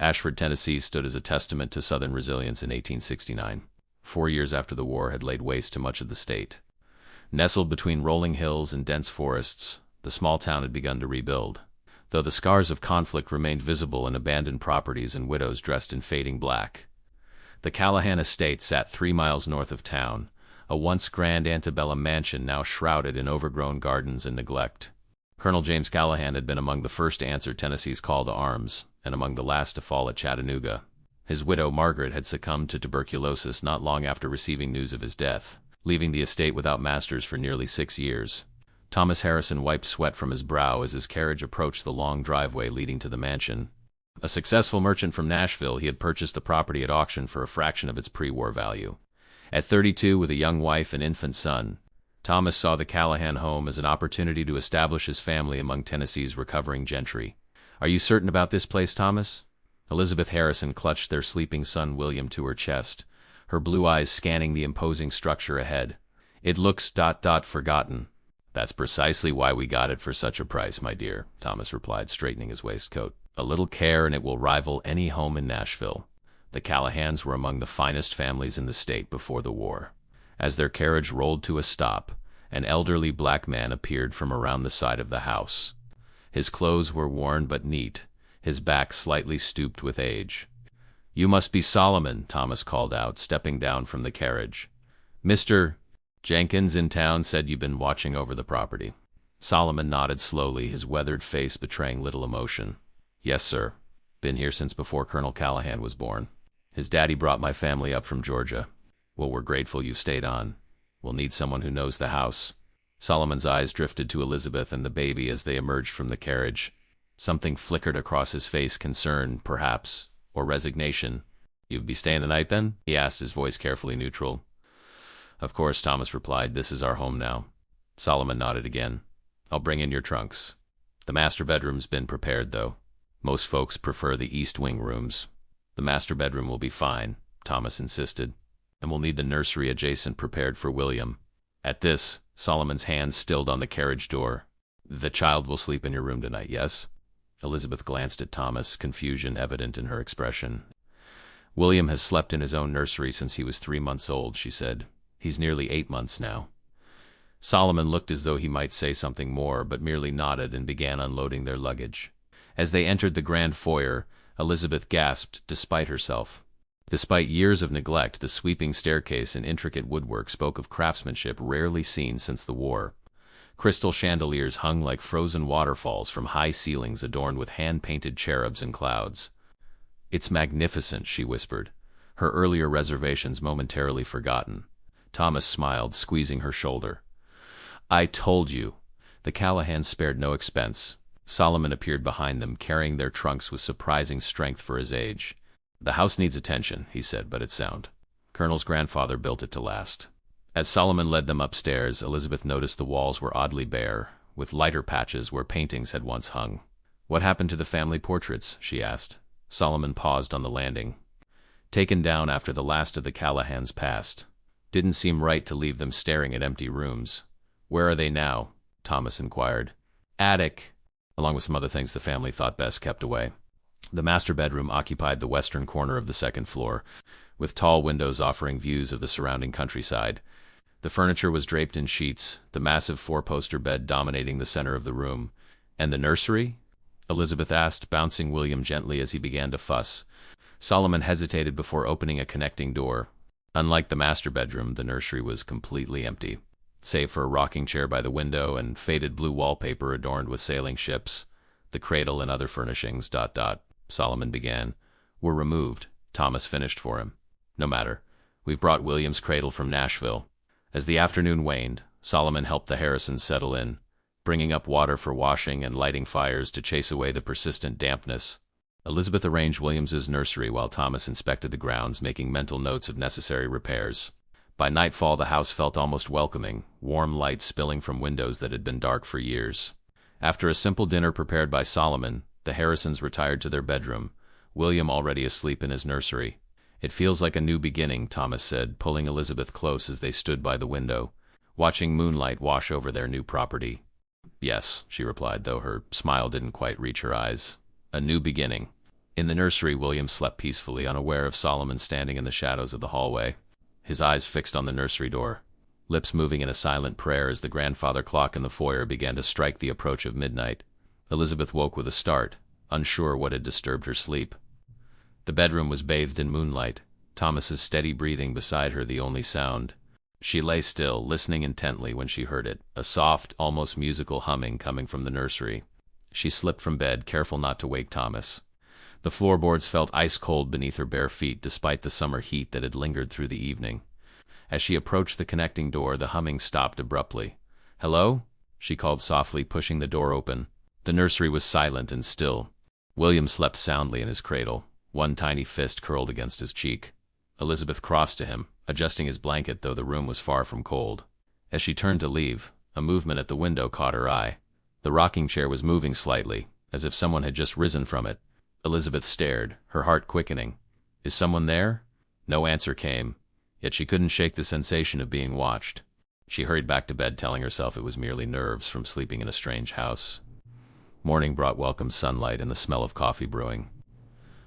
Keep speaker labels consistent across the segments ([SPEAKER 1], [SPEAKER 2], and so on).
[SPEAKER 1] Ashford, Tennessee stood as a testament to Southern resilience in 1869. 4 years after the war had laid waste to much of the state. Nestled between rolling hills and dense forests, the small town had begun to rebuild. Though the scars of conflict remained visible in abandoned properties and widows dressed in fading black. The Callahan estate sat 3 miles north of town, a once grand antebellum mansion now shrouded in overgrown gardens and neglect. Colonel James Callahan had been among the first to answer Tennessee's call to arms, and among the last to fall at Chattanooga. His widow, Margaret, had succumbed to tuberculosis not long after receiving news of his death, leaving the estate without masters for nearly 6 years. Thomas Harrison wiped sweat from his brow as his carriage approached the long driveway leading to the mansion. A successful merchant from Nashville, he had purchased the property at auction for a fraction of its pre-war value. At 32, with a young wife and infant son, Thomas saw the Callahan home as an opportunity to establish his family among Tennessee's recovering gentry. "Are you certain about this place, Thomas?" Elizabeth Harrison clutched their sleeping son William to her chest, her blue eyes scanning the imposing structure ahead. "It looks forgotten." "That's precisely why we got it for such a price, my dear," Thomas replied, straightening his waistcoat. "A little care and it will rival any home in Nashville." The Callahans were among the finest families in the state before the war. As their carriage rolled to a stop, an elderly black man appeared from around the side of the house. His clothes were worn but neat, his back slightly stooped with age. "You must be Solomon," Thomas called out, stepping down from the carriage. "Mr. Jenkins in town said you've been watching over the property." Solomon nodded slowly, his weathered face betraying little emotion. "Yes, sir. Been here since before Colonel Callahan was born. His daddy brought my family up from Georgia. Well, we're grateful you stayed on. We'll need someone who knows the house." Solomon's eyes drifted to Elizabeth and the baby as they emerged from the carriage. Something flickered across his face, concern, perhaps, or resignation. "You'd be staying the night, then?" he asked, his voice carefully neutral. "Of course," Thomas replied. "This is our home now." Solomon nodded again. "I'll bring in your trunks. The master bedroom's been prepared, though. Most folks prefer the east wing rooms." "The master bedroom will be fine," Thomas insisted. "And we'll need the nursery adjacent prepared for William." At this, Solomon's hands stilled on the carriage door. "The child will sleep in your room tonight, yes?" Elizabeth glanced at Thomas, confusion evident in her expression. "William has slept in his own nursery since he was 3 months old," she said. "He's nearly 8 months now." Solomon looked as though he might say something more, but merely nodded and began unloading their luggage. As they entered the grand foyer, Elizabeth gasped, despite herself. Despite years of neglect, the sweeping staircase and intricate woodwork spoke of craftsmanship rarely seen since the war. Crystal chandeliers hung like frozen waterfalls from high ceilings adorned with hand-painted cherubs and clouds. "It's magnificent," she whispered, her earlier reservations momentarily forgotten. Thomas smiled, squeezing her shoulder. "I told you." The Callahans spared no expense. Solomon appeared behind them, carrying their trunks with surprising strength for his age. "The house needs attention," he said, "but it's sound. Colonel's grandfather built it to last." As Solomon led them upstairs, Elizabeth noticed the walls were oddly bare, with lighter patches where paintings had once hung. "What happened to the family portraits?" she asked. Solomon paused on the landing. "Taken down after the last of the Callahans passed. Didn't seem right to leave them staring at empty rooms." "Where are they now?" Thomas inquired. "Attic," along with some other things the family thought best kept away. The master bedroom occupied the western corner of the second floor, with tall windows offering views of the surrounding countryside. The furniture was draped in sheets, the massive four-poster bed dominating the center of the room. "And the nursery?" Elizabeth asked, bouncing William gently as he began to fuss. Solomon hesitated before opening a connecting door. Unlike the master bedroom, the nursery was completely empty, save for a rocking chair by the window and faded blue wallpaper adorned with sailing ships. The cradle and other furnishings, Solomon began. "Were removed," Thomas finished for him. "No matter. We've brought William's cradle from Nashville." As the afternoon waned, Solomon helped the Harrisons settle in, bringing up water for washing and lighting fires to chase away the persistent dampness. Elizabeth arranged Williams's nursery while Thomas inspected the grounds, making mental notes of necessary repairs. By nightfall, the house felt almost welcoming, warm light spilling from windows that had been dark for years. After a simple dinner prepared by Solomon, the Harrisons retired to their bedroom, William already asleep in his nursery. "It feels like a new beginning," Thomas said, pulling Elizabeth close as they stood by the window, watching moonlight wash over their new property. "Yes," she replied, though her smile didn't quite reach her eyes. "A new beginning." In the nursery, William slept peacefully, unaware of Solomon standing in the shadows of the hallway, his eyes fixed on the nursery door, lips moving in a silent prayer as the grandfather clock in the foyer began to strike the approach of midnight. Elizabeth woke with a start, unsure what had disturbed her sleep. The bedroom was bathed in moonlight, Thomas's steady breathing beside her the only sound. She lay still, listening intently when she heard it, a soft, almost musical humming coming from the nursery. She slipped from bed, careful not to wake Thomas. The floorboards felt ice-cold beneath her bare feet despite the summer heat that had lingered through the evening. As she approached the connecting door, the humming stopped abruptly. "Hello?" she called softly, pushing the door open. The nursery was silent and still. William slept soundly in his cradle, one tiny fist curled against his cheek. Elizabeth crossed to him, adjusting his blanket, though the room was far from cold. As she turned to leave, a movement at the window caught her eye. The rocking chair was moving slightly, as if someone had just risen from it. Elizabeth stared, her heart quickening. "Is someone there?" No answer came, yet she couldn't shake the sensation of being watched. She hurried back to bed, telling herself it was merely nerves from sleeping in a strange house. Morning brought welcome sunlight and the smell of coffee brewing.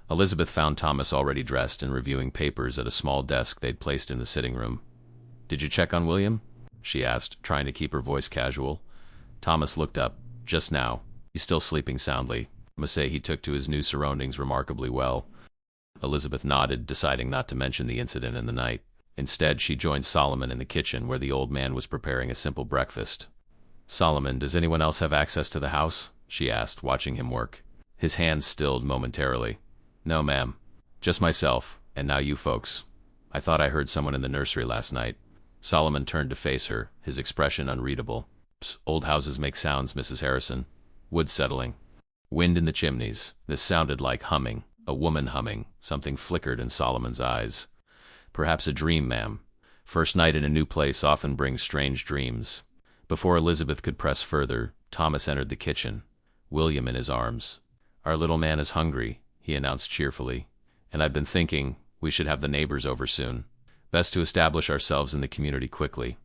[SPEAKER 1] Elizabeth found Thomas already dressed and reviewing papers at a small desk they'd placed in the sitting room. "Did you check on William?" she asked, trying to keep her voice casual. Thomas looked up. "Just now. He's still sleeping soundly. I must say he took to his new surroundings remarkably well." Elizabeth nodded, deciding not to mention the incident in the night. Instead, she joined Solomon in the kitchen, where the old man was preparing a simple breakfast. "Solomon, does anyone else have access to the house?" she asked, watching him work. His hands stilled momentarily. "No, ma'am. Just myself, and now you folks. I thought I heard someone in the nursery last night." Solomon turned to face her, his expression unreadable. "Old houses make sounds, Mrs. Harrison. Wood settling. Wind in the chimneys." This sounded like humming, a woman humming. Something flickered in Solomon's eyes. "Perhaps a dream, ma'am. First night in a new place often brings strange dreams." Before Elizabeth could press further, Thomas entered the kitchen, William in his arms. "Our little man is hungry," he announced cheerfully, "and I've been thinking we should have the neighbors over soon. Best to establish ourselves in the community quickly."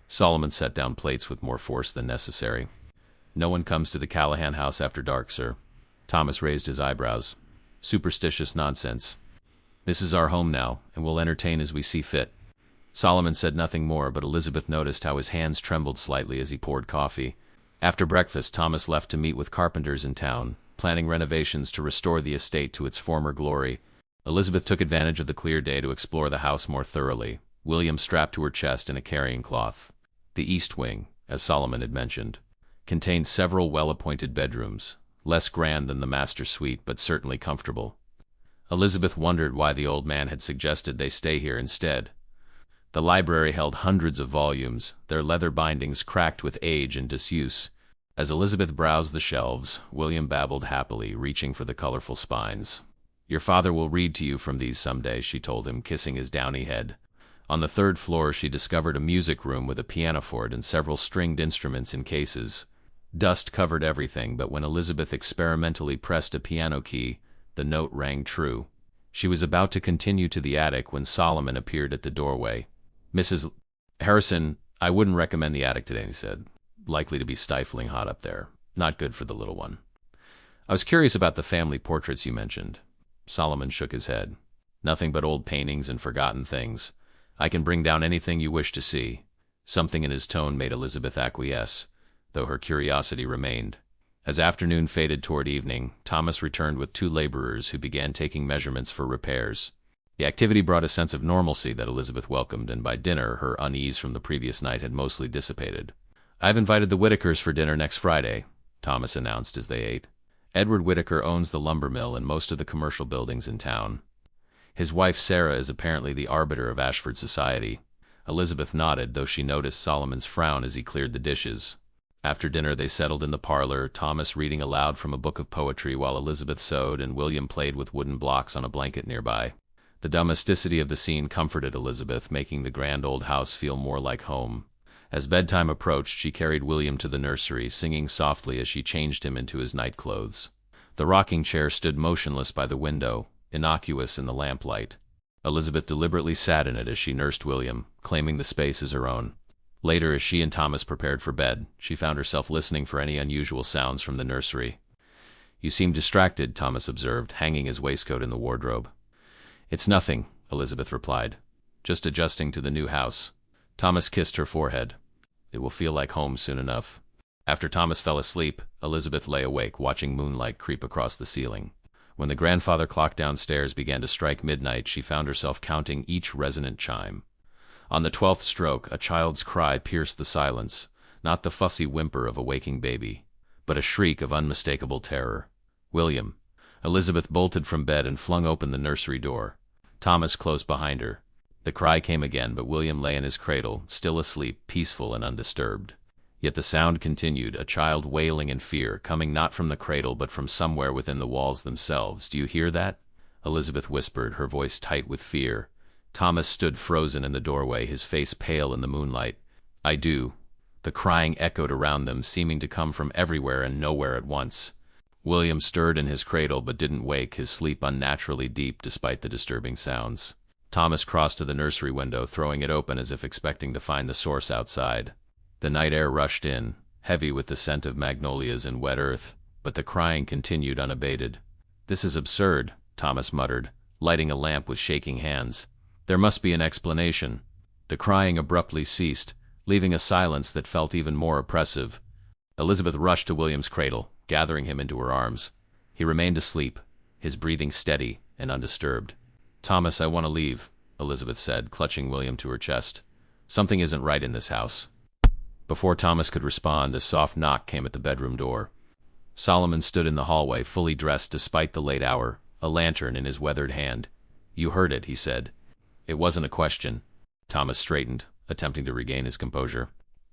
[SPEAKER 1] Solomon set down plates with more force than necessary. "No one comes to the Callahan house after dark, sir." Thomas raised his eyebrows. "Superstitious nonsense. This is our home now, and we'll entertain as we see fit." Solomon said nothing more, but Elizabeth noticed how his hands trembled slightly as he poured coffee. After breakfast, Thomas left to meet with carpenters in town, planning renovations to restore the estate to its former glory. Elizabeth took advantage of the clear day to explore the house more thoroughly, William strapped to her chest in a carrying cloth. The east wing, as Solomon had mentioned, contained several well-appointed bedrooms, less grand than the master suite, but certainly comfortable. Elizabeth wondered why the old man had suggested they stay here instead. The library held hundreds of volumes, their leather bindings cracked with age and disuse. As Elizabeth browsed the shelves, William babbled happily, reaching for the colorful spines. "Your father will read to you from these someday," she told him, kissing his downy head. On the third floor, she discovered a music room with a pianoforte and several stringed instruments in cases. Dust covered everything, but when Elizabeth experimentally pressed a piano key, the note rang true. She was about to continue to the attic when Solomon appeared at the doorway. "Mrs. Harrison, I wouldn't recommend the attic today," he said. "Likely to be stifling hot up there. Not good for the little one." "I was curious about the family portraits you mentioned." Solomon shook his head. "Nothing but old paintings and forgotten things. I can bring down anything you wish to see." Something in his tone made Elizabeth acquiesce, though her curiosity remained. As afternoon faded toward evening, Thomas returned with 2 laborers who began taking measurements for repairs. The activity brought a sense of normalcy that Elizabeth welcomed, and by dinner her unease from the previous night had mostly dissipated. "I've invited the Whitakers for dinner next Friday," Thomas announced as they ate. Edward Whitaker owns the lumber mill and most of the commercial buildings in town. His wife Sarah is apparently the arbiter of Ashford society. Elizabeth nodded, though she noticed Solomon's frown as he cleared the dishes. After dinner they settled in the parlor, Thomas reading aloud from a book of poetry while Elizabeth sewed and William played with wooden blocks on a blanket nearby. The domesticity of the scene comforted Elizabeth, making the grand old house feel more like home. As bedtime approached, she carried William to the nursery, singing softly as she changed him into his night clothes. The rocking chair stood motionless by the window, innocuous in the lamplight. Elizabeth deliberately sat in it as she nursed William, claiming the space as her own. Later, as she and Thomas prepared for bed, she found herself listening for any unusual sounds from the nursery. You seem distracted, Thomas observed, hanging his waistcoat in the wardrobe. It's nothing, Elizabeth replied. Just adjusting to the new house. Thomas kissed her forehead. It will feel like home soon enough. After Thomas fell asleep, Elizabeth lay awake, watching moonlight creep across the ceiling. When the grandfather clock downstairs began to strike midnight, she found herself counting each resonant chime. On the 12th stroke, a child's cry pierced the silence, not the fussy whimper of a waking baby, but a shriek of unmistakable terror. William. Elizabeth bolted from bed and flung open the nursery door. Thomas close behind her. The cry came again, but William lay in his cradle, still asleep, peaceful and undisturbed. Yet the sound continued, a child wailing in fear, coming not from the cradle but from somewhere within the walls themselves. Do you hear that? Elizabeth whispered, her voice tight with fear. Thomas stood frozen in the doorway, his face pale in the moonlight. I do. The crying echoed around them, seeming to come from everywhere and nowhere at once. William stirred in his cradle but didn't wake, his sleep unnaturally deep despite the disturbing sounds. Thomas crossed to the nursery window, throwing it open as if expecting to find the source outside. The night air rushed in, heavy with the scent of magnolias and wet earth, but the crying continued unabated. This is absurd, Thomas muttered, lighting a lamp with shaking hands. There must be an explanation. The crying abruptly ceased, leaving a silence that felt even more oppressive. Elizabeth rushed to William's cradle, gathering him into her arms. He remained asleep, his breathing steady and undisturbed. Thomas, I want to leave, Elizabeth said, clutching William to her chest. Something isn't right in this house. Before Thomas could respond, a soft knock came at the bedroom door. Solomon stood in the hallway, fully dressed despite the late hour, a lantern in his weathered hand. You heard it, he said. It wasn't a question. Thomas straightened, attempting to regain his composure.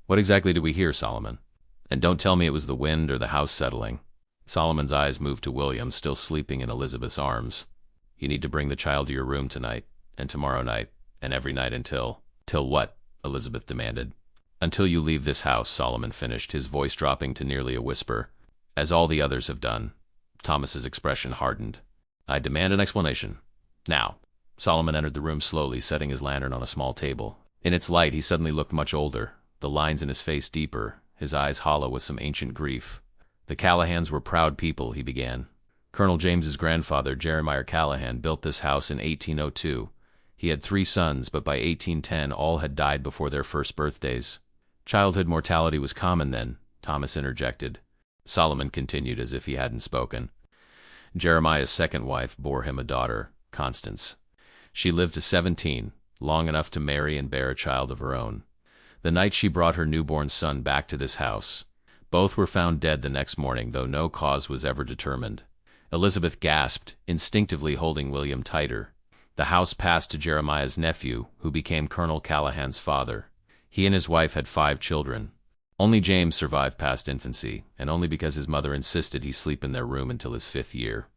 [SPEAKER 1] What exactly did we hear, Solomon? And don't tell me it was the wind or the house settling. Solomon's eyes moved to William, still sleeping in Elizabeth's arms. You need to bring the child to your room tonight, and tomorrow night, and every night until... Till what? Elizabeth demanded. Until you leave this house, Solomon finished, his voice dropping to nearly a whisper. As all the others have done. Thomas's expression hardened. I demand an explanation. Now. Solomon entered the room slowly, setting his lantern on a small table. In its light, he suddenly looked much older, the lines in his face deeper, his eyes hollow with some ancient grief. The Callahans were proud people, he began. Colonel James's grandfather, Jeremiah Callahan, built this house in 1802. He had 3 sons, but by 1810 all had died before their first birthdays. Childhood mortality was common then, Thomas interjected. Solomon continued as if he hadn't spoken. Jeremiah's second wife bore him a daughter, Constance. She lived to 17, long enough to marry and bear a child of her own. The night she brought her newborn son back to this house. Both were found dead the next morning, though no cause was ever determined. Elizabeth gasped, instinctively holding William tighter. The house passed to Jeremiah's nephew, who became Colonel Callahan's father. He and his wife had 5 children. Only James survived past infancy, and only because his mother insisted he sleep in their room until his 5th year.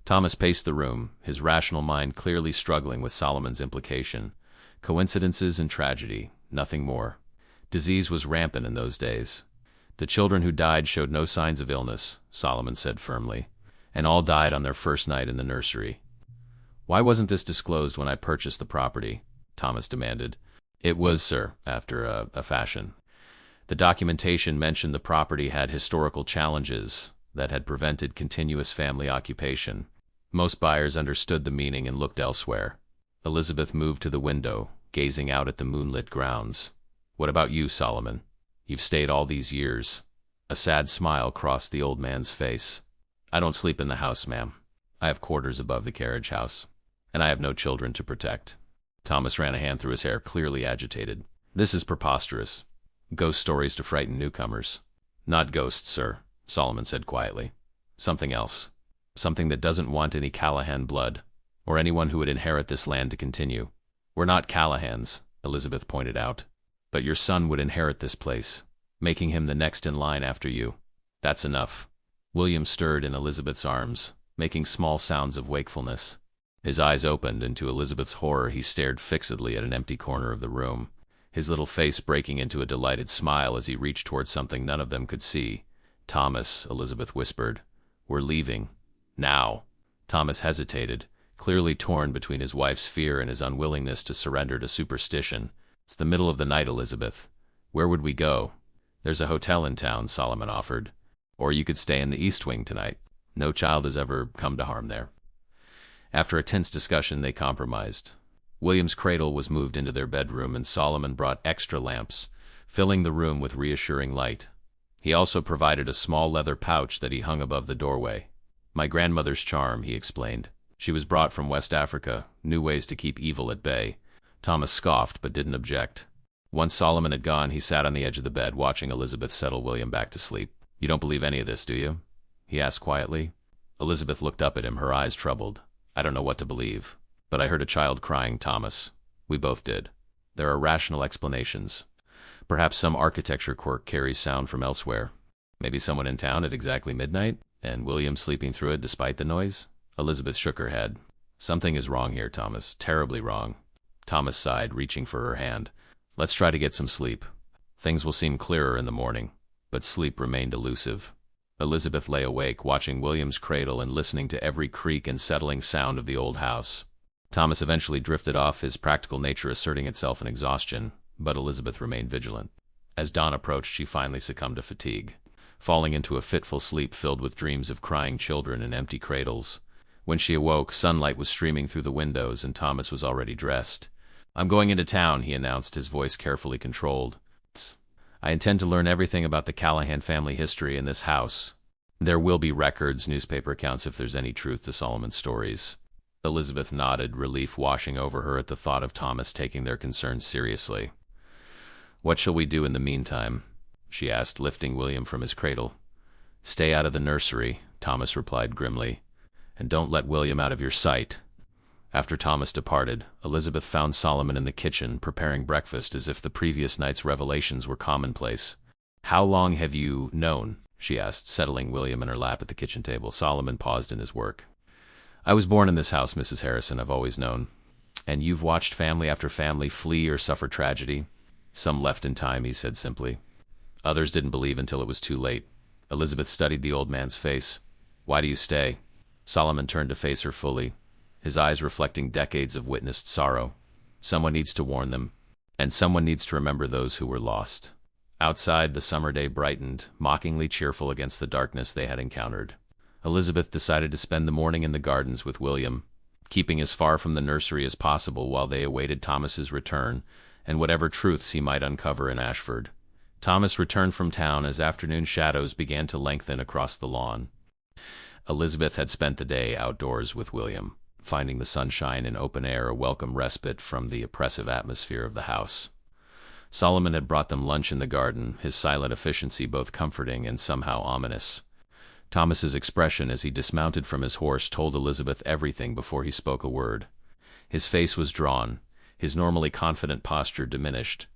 [SPEAKER 1] Thomas paced the room, his rational mind clearly struggling with Solomon's implication. Coincidences and tragedy, nothing more. Disease was rampant in those days. The children who died showed no signs of illness, Solomon said firmly, and all died on their first night in the nursery. Why wasn't this disclosed when I purchased the property? Thomas demanded. It was, sir, after a fashion. The documentation mentioned the property had historical challenges that had prevented continuous family occupation. Most buyers understood the meaning and looked elsewhere. Elizabeth moved to the window, gazing out at the moonlit grounds. What about you, Solomon? You've stayed all these years. A sad smile crossed the old man's face. I don't sleep in the house, ma'am. I have quarters above the carriage house, and I have no children to protect. Thomas ran a hand through his hair, clearly agitated. This is preposterous. Ghost stories to frighten newcomers. Not ghosts, sir, Solomon said quietly. Something else. Something that doesn't want any Callahan blood, or anyone who would inherit this land to continue. We're not Callahans, Elizabeth pointed out. But your son would inherit this place, making him the next in line after you. That's enough. William stirred in Elizabeth's arms, making small sounds of wakefulness. His eyes opened, and to Elizabeth's horror he stared fixedly at an empty corner of the room, his little face breaking into a delighted smile as he reached toward something none of them could see. Thomas, Elizabeth whispered. We're leaving. Now. Thomas hesitated, clearly torn between his wife's fear and his unwillingness to surrender to superstition. It's the middle of the night, Elizabeth. Where would we go? There's a hotel in town, Solomon offered. Or you could stay in the East Wing tonight. No child has ever come to harm there. After a tense discussion, they compromised. William's cradle was moved into their bedroom, and Solomon brought extra lamps, filling the room with reassuring light. He also provided a small leather pouch that he hung above the doorway. "My grandmother's charm," he explained. "She was brought from West Africa, new ways to keep evil at bay." Thomas scoffed but didn't object. Once Solomon had gone, he sat on the edge of the bed, watching Elizabeth settle William back to sleep. "You don't believe any of this, do you?" he asked quietly. Elizabeth looked up at him, her eyes troubled. "I don't know what to believe. But I heard a child crying, Thomas. We both did. There are rational explanations. Perhaps some architecture quirk carries sound from elsewhere. Maybe someone in town at exactly midnight, and William sleeping through it despite the noise?" Elizabeth shook her head. "Something is wrong here, Thomas. Terribly wrong." Thomas sighed, reaching for her hand. "Let's try to get some sleep. Things will seem clearer in the morning." But sleep remained elusive. Elizabeth lay awake, watching William's cradle and listening to every creak and settling sound of the old house. Thomas eventually drifted off, his practical nature asserting itself in exhaustion, but Elizabeth remained vigilant. As dawn approached, she finally succumbed to fatigue, falling into a fitful sleep filled with dreams of crying children and empty cradles. When she awoke, sunlight was streaming through the windows, and Thomas was already dressed. "I'm going into town," he announced, his voice carefully controlled. "I intend to learn everything about the Callahan family history in this house. There will be records, newspaper accounts, if there's any truth to Solomon's stories." Elizabeth nodded, relief washing over her at the thought of Thomas taking their concerns seriously. "What shall we do in the meantime?" she asked, lifting William from his cradle. "Stay out of the nursery," Thomas replied grimly, "and don't let William out of your sight." After Thomas departed, Elizabeth found Solomon in the kitchen, preparing breakfast as if the previous night's revelations were commonplace. "How long have you known?" she asked, settling William in her lap at the kitchen table. Solomon paused in his work. "I was born in this house, Mrs. Harrison. I've always known." "And you've watched family after family flee or suffer tragedy?" "Some left in time," he said simply. "Others didn't believe until it was too late." Elizabeth studied the old man's face. "Why do you stay?" Solomon turned to face her fully, his eyes reflecting decades of witnessed sorrow. "Someone needs to warn them, and someone needs to remember those who were lost." Outside, the summer day brightened, mockingly cheerful against the darkness they had encountered. Elizabeth decided to spend the morning in the gardens with William, keeping as far from the nursery as possible while they awaited Thomas's return and whatever truths he might uncover in Ashford. Thomas returned from town as afternoon shadows began to lengthen across the lawn. Elizabeth had spent the day outdoors with William, finding the sunshine and open air a welcome respite from the oppressive atmosphere of the house. Solomon had brought them lunch in the garden, his silent efficiency both comforting and somehow ominous. Thomas's expression as he dismounted from his horse told Elizabeth everything before he spoke a word. His face was drawn, his normally confident posture diminished.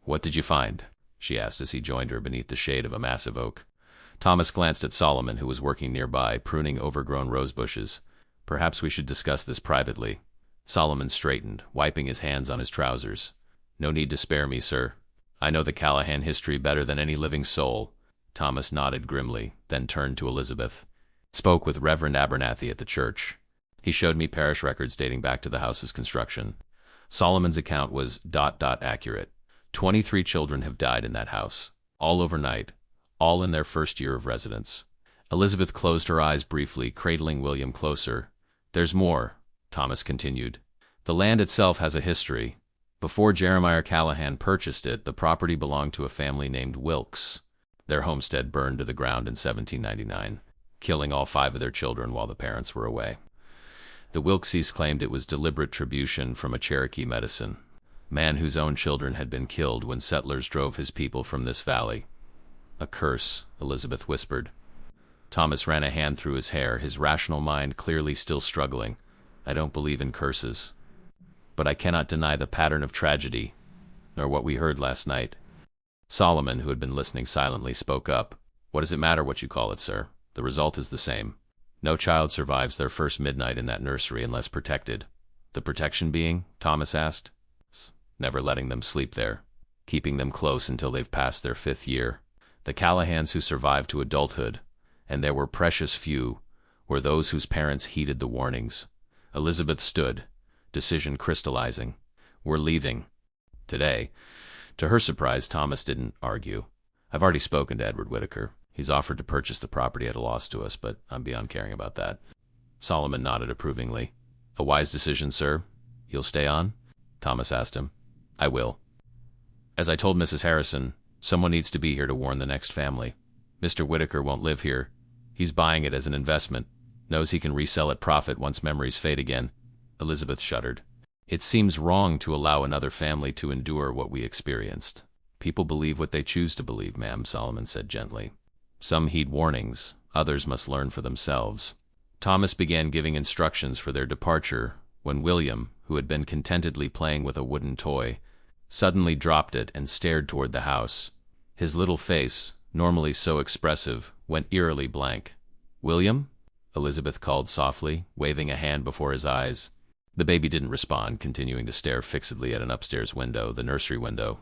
[SPEAKER 1] "What did you find?" she asked as he joined her beneath the shade of a massive oak. Thomas glanced at Solomon, who was working nearby, pruning overgrown rose bushes. "Perhaps we should discuss this privately." Solomon straightened, wiping his hands on his trousers. "No need to spare me, sir. I know the Callahan history better than any living soul." Thomas nodded grimly, then turned to Elizabeth. "Spoke with Reverend Abernathy at the church. He showed me parish records dating back to the house's construction. Solomon's account was ... accurate. 23 children have died in that house, all overnight, all in their first year of residence." Elizabeth closed her eyes briefly, cradling William closer. "There's more," Thomas continued. "The land itself has a history. Before Jeremiah Callahan purchased it, the property belonged to a family named Wilkes. Their homestead burned to the ground in 1799, killing all 5 of their children while the parents were away. The Wilkesies claimed it was deliberate tribute from a Cherokee medicine man whose own children had been killed when settlers drove his people from this valley. "A curse," Elizabeth whispered. Thomas ran a hand through his hair, his rational mind clearly still struggling. "I don't believe in curses. But I cannot deny the pattern of tragedy, nor what we heard last night." Solomon, who had been listening silently, spoke up. "What does it matter what you call it, sir? The result is the same. No child survives their first midnight in that nursery unless protected." "The protection being?" Thomas asked. "Never letting them sleep there, keeping them close until they've passed their 5th year. The Callahans who survived to adulthood, and there were precious few, were those whose parents heeded the warnings." Elizabeth stood, decision crystallizing. "We're leaving. Today." To her surprise, Thomas didn't argue. "I've already spoken to Edward Whitaker. He's offered to purchase the property at a loss to us, but I'm beyond caring about that. Solomon nodded approvingly. A wise decision, sir. You'll stay on? Thomas asked him. I will. As I told Mrs. Harrison, someone needs to be here to warn the next family. Mr. Whitaker won't live here. He's buying it as an investment. Knows he can resell at profit once memories fade again. Elizabeth shuddered. It seems wrong to allow another family to endure what we experienced. People believe what they choose to believe, ma'am, Solomon said gently. Some heed warnings, others must learn for themselves. Thomas began giving instructions for their departure when William, who had been contentedly playing with a wooden toy, suddenly dropped it and stared toward the house. His little face, normally so expressive, went eerily blank. William? Elizabeth called softly, waving a hand before his eyes. The baby didn't respond, continuing to stare fixedly at an upstairs window, the nursery window.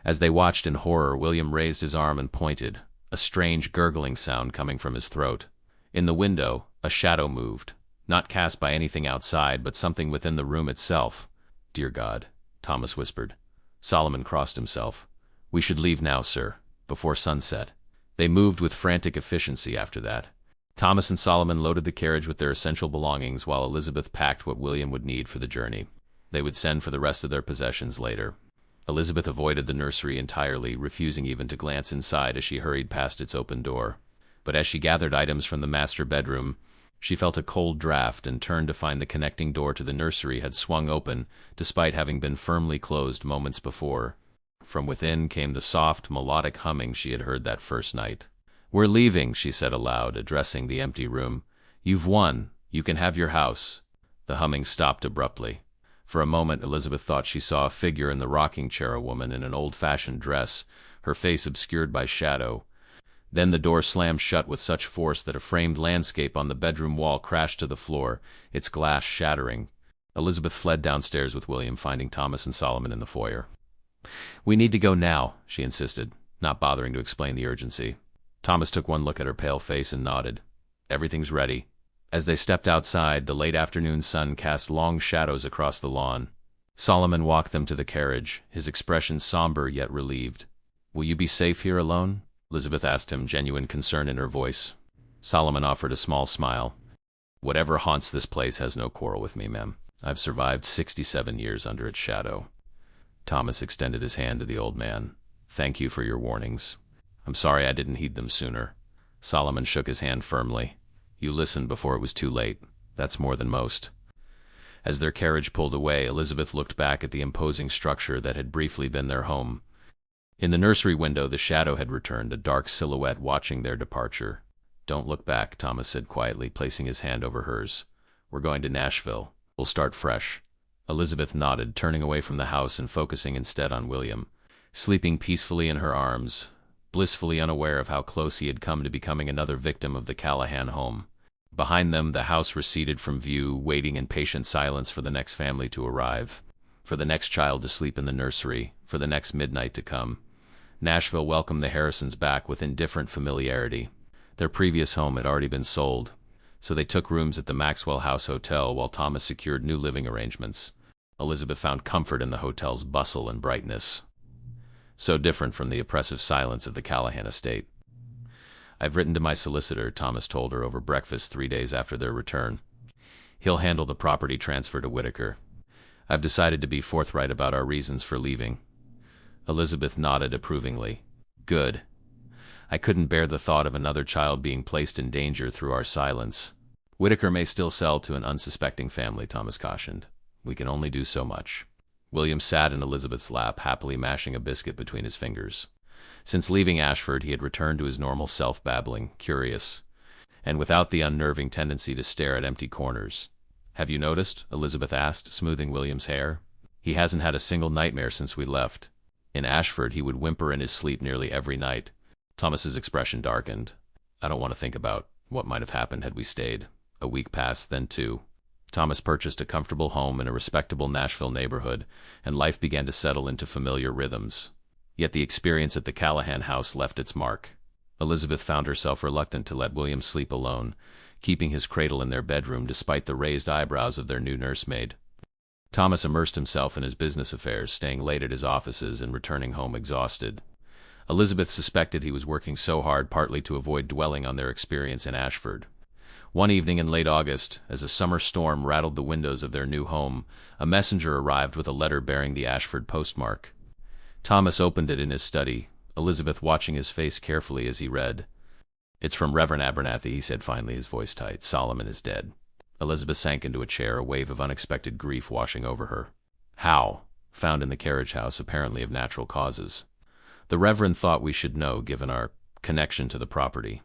[SPEAKER 1] As they watched in horror, William raised his arm and pointed, a strange gurgling sound coming from his throat. In the window, a shadow moved, not cast by anything outside, but something within the room itself. Dear God, Thomas whispered. Solomon crossed himself. We should leave now, sir, before sunset. They moved with frantic efficiency after that. Thomas and Solomon loaded the carriage with their essential belongings while Elizabeth packed what William would need for the journey. They would send for the rest of their possessions later. Elizabeth avoided the nursery entirely, refusing even to glance inside as she hurried past its open door. But as she gathered items from the master bedroom, she felt a cold draft and turned to find the connecting door to the nursery had swung open, despite having been firmly closed moments before. From within came the soft, melodic humming she had heard that first night. We're leaving, she said aloud, addressing the empty room. You've won. You can have your house. The humming stopped abruptly. For a moment, Elizabeth thought she saw a figure in the rocking chair, a woman in an old-fashioned dress, her face obscured by shadow. Then the door slammed shut with such force that a framed landscape on the bedroom wall crashed to the floor, its glass shattering. Elizabeth fled downstairs with William, finding Thomas and Solomon in the foyer. We need to go now, she insisted, not bothering to explain the urgency. Thomas took one look at her pale face and nodded. Everything's ready. As they stepped outside, the late afternoon sun cast long shadows across the lawn. Solomon walked them to the carriage, his expression somber yet relieved. Will you be safe here alone? Elizabeth asked him, genuine concern in her voice. Solomon offered a small smile. Whatever haunts this place has no quarrel with me, ma'am. I've survived 67 years under its shadow. Thomas extended his hand to the old man. Thank you for your warnings. I'm sorry I didn't heed them sooner. Solomon shook his hand firmly. You listened before it was too late. That's more than most. As their carriage pulled away, Elizabeth looked back at the imposing structure that had briefly been their home. In the nursery window, the shadow had returned, a dark silhouette watching their departure. Don't look back, Thomas said quietly, placing his hand over hers. We're going to Nashville. We'll start fresh. Elizabeth nodded, turning away from the house and focusing instead on William, sleeping peacefully in her arms, blissfully unaware of how close he had come to becoming another victim of the Callahan home. Behind them, the house receded from view, waiting in patient silence for the next family to arrive, for the next child to sleep in the nursery, for the next midnight to come. Nashville welcomed the Harrisons back with indifferent familiarity. Their previous home had already been sold, so they took rooms at the Maxwell House Hotel while Thomas secured new living arrangements. Elizabeth found comfort in the hotel's bustle and brightness, so different from the oppressive silence of the Callahan estate. I've written to my solicitor, Thomas told her over breakfast 3 days after their return. He'll handle the property transfer to Whitaker. I've decided to be forthright about our reasons for leaving. Elizabeth nodded approvingly. Good. I couldn't bear the thought of another child being placed in danger through our silence. Whitaker may still sell to an unsuspecting family, Thomas cautioned. We can only do so much. William sat in Elizabeth's lap, happily mashing a biscuit between his fingers. Since leaving Ashford, he had returned to his normal self, babbling, curious, and without the unnerving tendency to stare at empty corners. Have you noticed? Elizabeth asked, smoothing William's hair. He hasn't had a single nightmare since we left. In Ashford, he would whimper in his sleep nearly every night. Thomas's expression darkened. I don't want to think about what might have happened had we stayed. A week passed, then 2. Thomas purchased a comfortable home in a respectable Nashville neighborhood, and life began to settle into familiar rhythms. Yet the experience at the Callahan house left its mark. Elizabeth found herself reluctant to let William sleep alone, keeping his cradle in their bedroom despite the raised eyebrows of their new nursemaid. Thomas immersed himself in his business affairs, staying late at his offices and returning home exhausted. Elizabeth suspected he was working so hard partly to avoid dwelling on their experience in Ashford. One evening in late August, as a summer storm rattled the windows of their new home, a messenger arrived with a letter bearing the Ashford postmark. Thomas opened it in his study, Elizabeth watching his face carefully as he read. "It's from Reverend Abernathy," he said finally, his voice tight. "Solomon is dead." Elizabeth sank into a chair, a wave of unexpected grief washing over her. "How?" "Found in the carriage house, apparently of natural causes. The Reverend thought we should know, given our connection to the property."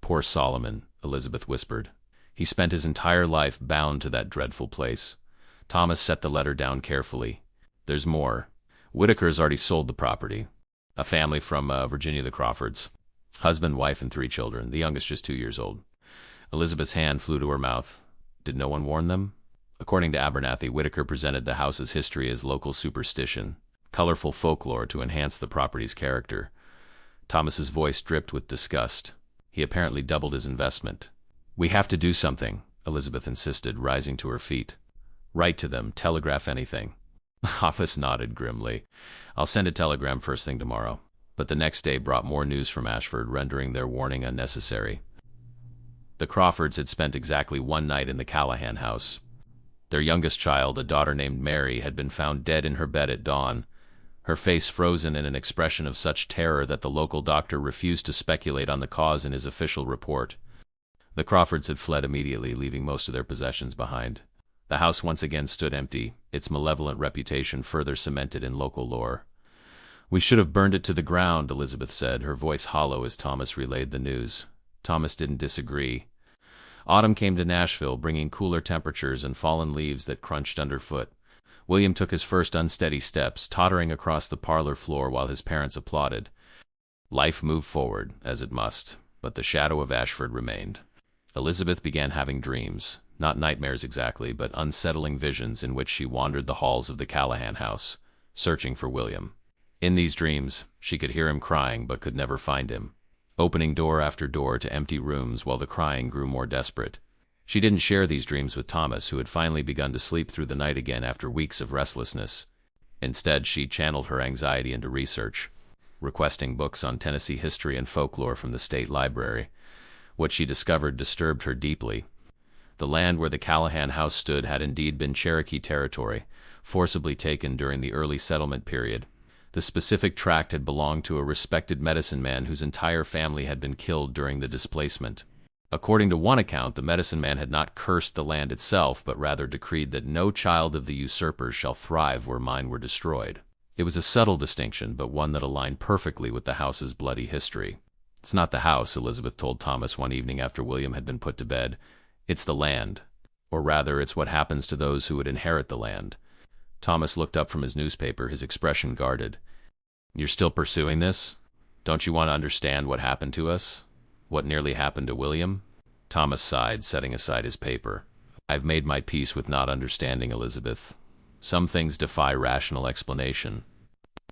[SPEAKER 1] "Poor Solomon," Elizabeth whispered. "He spent his entire life bound to that dreadful place." Thomas set the letter down carefully. "There's more. Whitaker's already sold the property. A family from Virginia, the Crawfords. Husband, wife, and 3 children, the youngest just 2 years old." Elizabeth's hand flew to her mouth. "Did no one warn them?" According to Abernathy, Whitaker presented the house's history as local superstition, colorful folklore to enhance the property's character. Thomas's voice dripped with disgust. He apparently doubled his investment. "We have to do something," Elizabeth insisted, rising to her feet. "Write to them, telegraph anything." Office nodded grimly. "I'll send a telegram first thing tomorrow." But the next day brought more news from Ashford, rendering their warning unnecessary. The Crawfords had spent exactly one night in the Callahan house. Their youngest child, a daughter named Mary, had been found dead in her bed at dawn, her face frozen in an expression of such terror that the local doctor refused to speculate on the cause in his official report. The Crawfords had fled immediately, leaving most of their possessions behind. The house once again stood empty, its malevolent reputation further cemented in local lore. "We should have burned it to the ground," Elizabeth said, her voice hollow as Thomas relayed the news. Thomas didn't disagree. Autumn came to Nashville, bringing cooler temperatures and fallen leaves that crunched underfoot. William took his first unsteady steps, tottering across the parlor floor while his parents applauded. Life moved forward, as it must, but the shadow of Ashford remained. Elizabeth began having dreams, not nightmares exactly, but unsettling visions in which she wandered the halls of the Callahan house, searching for William. In these dreams, she could hear him crying but could never find him, opening door after door to empty rooms while the crying grew more desperate. She didn't share these dreams with Thomas, who had finally begun to sleep through the night again after weeks of restlessness. Instead, she channeled her anxiety into research, requesting books on Tennessee history and folklore from the state library. What she discovered disturbed her deeply. The land where the Callahan house stood had indeed been Cherokee territory, forcibly taken during the early settlement period. The specific tract had belonged to a respected medicine man whose entire family had been killed during the displacement. According to one account, the medicine man had not cursed the land itself, but rather decreed that no child of the usurpers shall thrive where mine were destroyed. It was a subtle distinction, but one that aligned perfectly with the house's bloody history. "It's not the house," Elizabeth told Thomas one evening after William had been put to bed. "It's the land. Or rather, it's what happens to those who would inherit the land." Thomas looked up from his newspaper, his expression guarded. "You're still pursuing this? Don't you want to understand what happened to us? What nearly happened to William?" Thomas sighed, setting aside his paper. "I've made my peace with not understanding, Elizabeth. Some things defy rational explanation.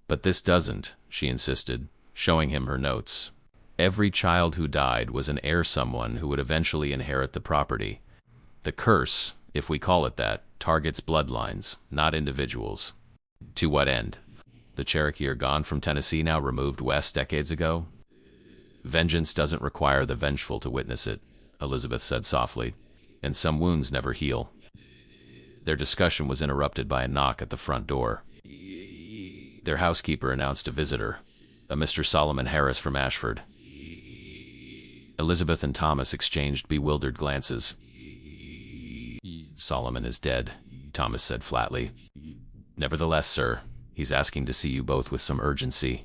[SPEAKER 1] But this doesn't," she insisted, showing him her notes. "Every child who died was an heir, someone who would eventually inherit the property. The curse, if we call it that, targets bloodlines, not individuals. To what end? The Cherokee are gone from Tennessee now, removed west decades ago? Vengeance doesn't require the vengeful to witness it," Elizabeth said softly, "and some wounds never heal." Their discussion was interrupted by a knock at the front door. Their housekeeper announced a visitor, a Mr. Solomon Harris from Ashford. Elizabeth and Thomas exchanged bewildered glances. "Solomon is dead," Thomas said flatly. "Nevertheless, sir, he's asking to see you both with some urgency."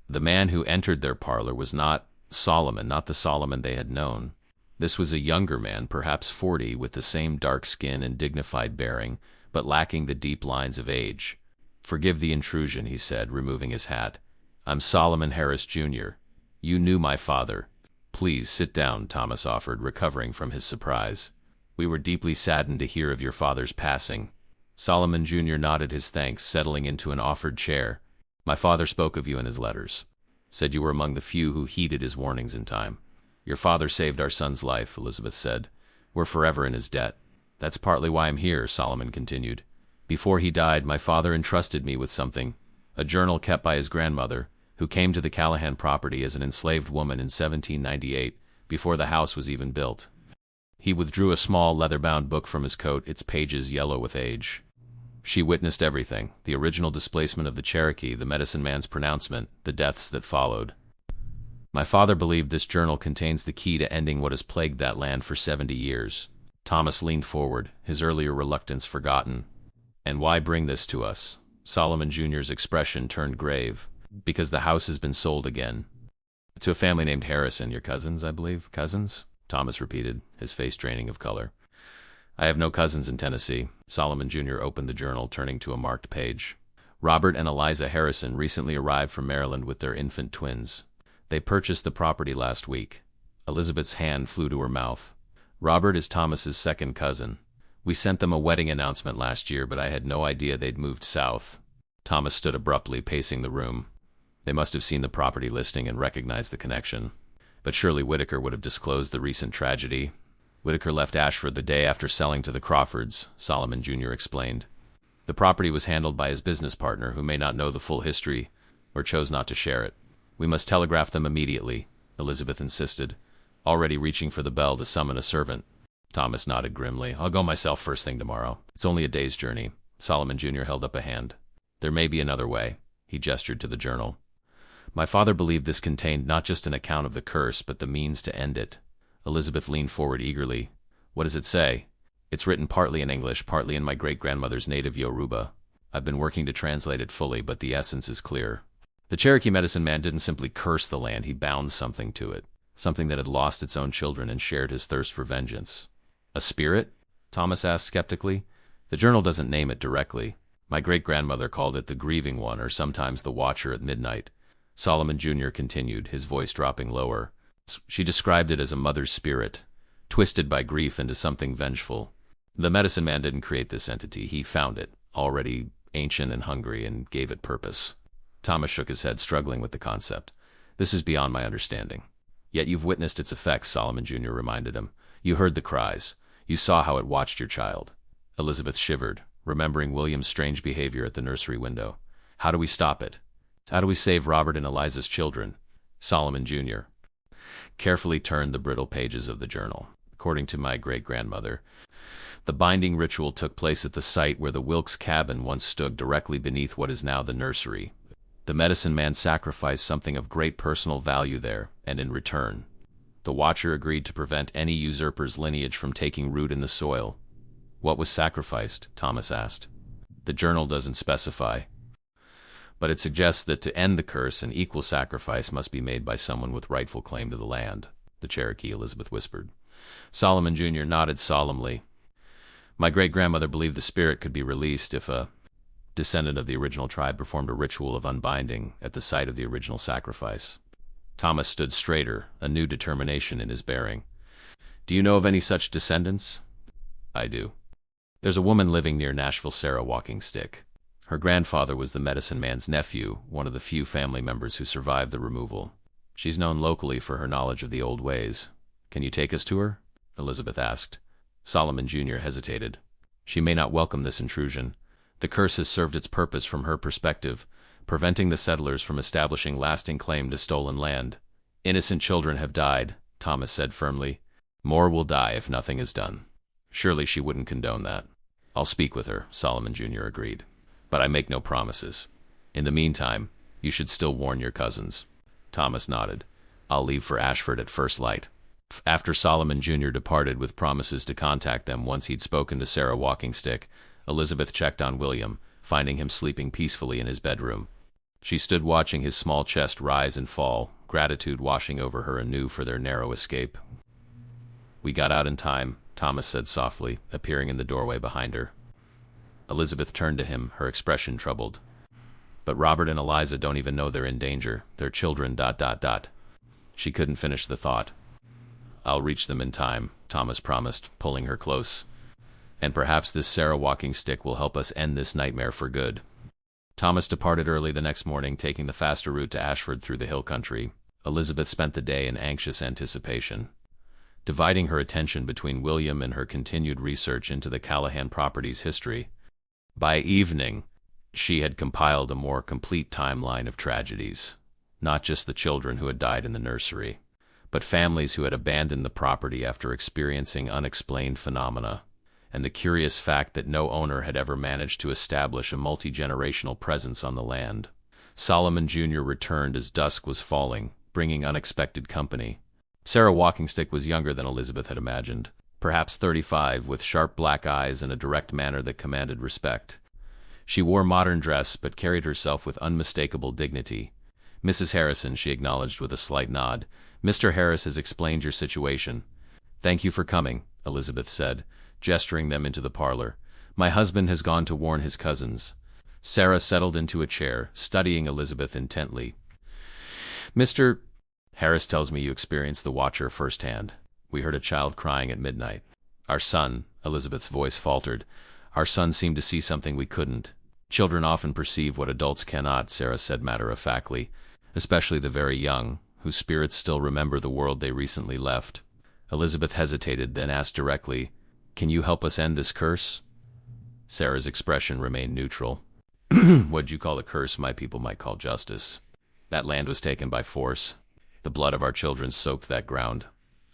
[SPEAKER 1] The man who entered their parlor was not Solomon, not the Solomon they had known. This was a younger man, perhaps 40, with the same dark skin and dignified bearing, but lacking the deep lines of age. "Forgive the intrusion," he said, removing his hat. "I'm Solomon Harris, Jr. You knew my father." "Please sit down," Thomas offered, recovering from his surprise. "We were deeply saddened to hear of your father's passing." Solomon Jr. nodded his thanks, settling into an offered chair. "My father spoke of you in his letters. Said you were among the few who heeded his warnings in time." "Your father saved our son's life," Elizabeth said. "We're forever in his debt." "That's partly why I'm here," Solomon continued. "Before he died, my father entrusted me with something, a journal kept by his grandmother, who came to the Callahan property as an enslaved woman in 1798, before the house was even built. He withdrew a small leather-bound book from his coat, its pages yellow with age. She witnessed everything: the original displacement of the Cherokee, the medicine man's pronouncement, the deaths that followed. My father believed this journal contains the key to ending what has plagued that land for 70 years. Thomas leaned forward, his earlier reluctance forgotten. And why bring this to us? Solomon Jr.'s expression turned grave. Because the house has been sold again. To a family named Harrison, your cousins, I believe? Cousins? Thomas repeated, his face draining of color. I have no cousins in Tennessee. Solomon Jr. opened the journal, turning to a marked page. Robert and Eliza Harrison recently arrived from Maryland with their infant twins. They purchased the property last week. Elizabeth's hand flew to her mouth. Robert is Thomas's second cousin. We sent them a wedding announcement last year, but I had no idea they'd moved south. Thomas stood abruptly, pacing the room. They must have seen the property listing and recognized the connection. But surely Whitaker would have disclosed the recent tragedy. Whitaker left Ashford the day after selling to the Crawfords, Solomon Jr. explained. The property was handled by his business partner, who may not know the full history, or chose not to share it. We must telegraph them immediately, Elizabeth insisted, already reaching for the bell to summon a servant. Thomas nodded grimly. I'll go myself first thing tomorrow. It's only a day's journey. Solomon Jr. held up a hand. There may be another way. He gestured to the journal. My father believed this contained not just an account of the curse, but the means to end it. Elizabeth leaned forward eagerly. What does it say? It's written partly in English, partly in my great-grandmother's native Yoruba. I've been working to translate it fully, but the essence is clear. The Cherokee medicine man didn't simply curse the land, he bound something to it. Something that had lost its own children and shared his thirst for vengeance. A spirit? Thomas asked skeptically. The journal doesn't name it directly. My great-grandmother called it the grieving one, or sometimes the watcher at midnight. Solomon Jr. continued, his voice dropping lower. She described it as a mother's spirit, twisted by grief into something vengeful. The medicine man didn't create this entity. He found it, already ancient and hungry, and gave it purpose. Thomas shook his head, struggling with the concept. This is beyond my understanding. Yet you've witnessed its effects, Solomon Jr. reminded him. You heard the cries. You saw how it watched your child. Elizabeth shivered, remembering William's strange behavior at the nursery window. How do we stop it? How do we save Robert and Eliza's children? Solomon Jr. carefully turned the brittle pages of the journal. According to my great-grandmother, the binding ritual took place at the site where the Wilkes cabin once stood, directly beneath what is now the nursery. The medicine man sacrificed something of great personal value there, and in return, the watcher agreed to prevent any usurper's lineage from taking root in the soil. What was sacrificed? Thomas asked. The journal doesn't specify, but it suggests that to end the curse, an equal sacrifice must be made by someone with rightful claim to the land, the Cherokee, Elizabeth whispered. Solomon Jr. nodded solemnly. My great-grandmother believed the spirit could be released if a descendant of the original tribe performed a ritual of unbinding at the site of the original sacrifice. Thomas stood straighter, a new determination in his bearing. Do you know of any such descendants? I do. There's a woman living near Nashville, Sarah Walking Stick. Her grandfather was the medicine man's nephew, one of the few family members who survived the removal. She's known locally for her knowledge of the old ways. Can you take us to her? Elizabeth asked. Solomon Jr. hesitated. She may not welcome this intrusion. The curse has served its purpose from her perspective, preventing the settlers from establishing lasting claim to stolen land. Innocent children have died, Thomas said firmly. More will die if nothing is done. Surely she wouldn't condone that. I'll speak with her, Solomon Jr. agreed. But I make no promises. In the meantime, you should still warn your cousins. Thomas nodded. I'll leave for Ashford at first light. After Solomon Jr. departed with promises to contact them once he'd spoken to Sarah Walking Stick, Elizabeth checked on William, finding him sleeping peacefully in his bedroom. She stood watching his small chest rise and fall, gratitude washing over her anew for their narrow escape. We got out in time, Thomas said softly, appearing in the doorway behind her. Elizabeth turned to him, her expression troubled. But Robert and Eliza don't even know they're in danger. Their children, ... She couldn't finish the thought. I'll reach them in time, Thomas promised, pulling her close. And perhaps this Sarah Walking Stick will help us end this nightmare for good. Thomas departed early the next morning, taking the faster route to Ashford through the hill country. Elizabeth spent the day in anxious anticipation, dividing her attention between William and her continued research into the Callahan property's history. By evening, she had compiled a more complete timeline of tragedies. not just the children who had died in the nursery, but families who had abandoned the property after experiencing unexplained phenomena, and the curious fact that no owner had ever managed to establish a multi-generational presence on the land. Solomon Jr. returned as dusk was falling, bringing unexpected company. Sarah Walkingstick was younger than Elizabeth had imagined, perhaps 35, with sharp black eyes and a direct manner that commanded respect. She wore modern dress, but carried herself with unmistakable dignity. "Mrs. Harrison," she acknowledged with a slight nod. "Mr. Harris has explained your situation." "Thank you for coming," Elizabeth said, gesturing them into the parlor. "My husband has gone to warn his cousins." Sarah settled into a chair, studying Elizabeth intently. "Mr. Harris tells me you experienced the Watcher firsthand. We heard a child crying at midnight. Our son," Elizabeth's voice faltered, "our son seemed to see something we couldn't." "Children often perceive what adults cannot," Sarah said matter-of-factly, "especially the very young, whose spirits still remember the world they recently left." Elizabeth hesitated, then asked directly, "Can you help us end this curse?" Sarah's expression remained neutral. "What'd you call a curse my people might call justice. That land was taken by force. The blood of our children soaked that ground."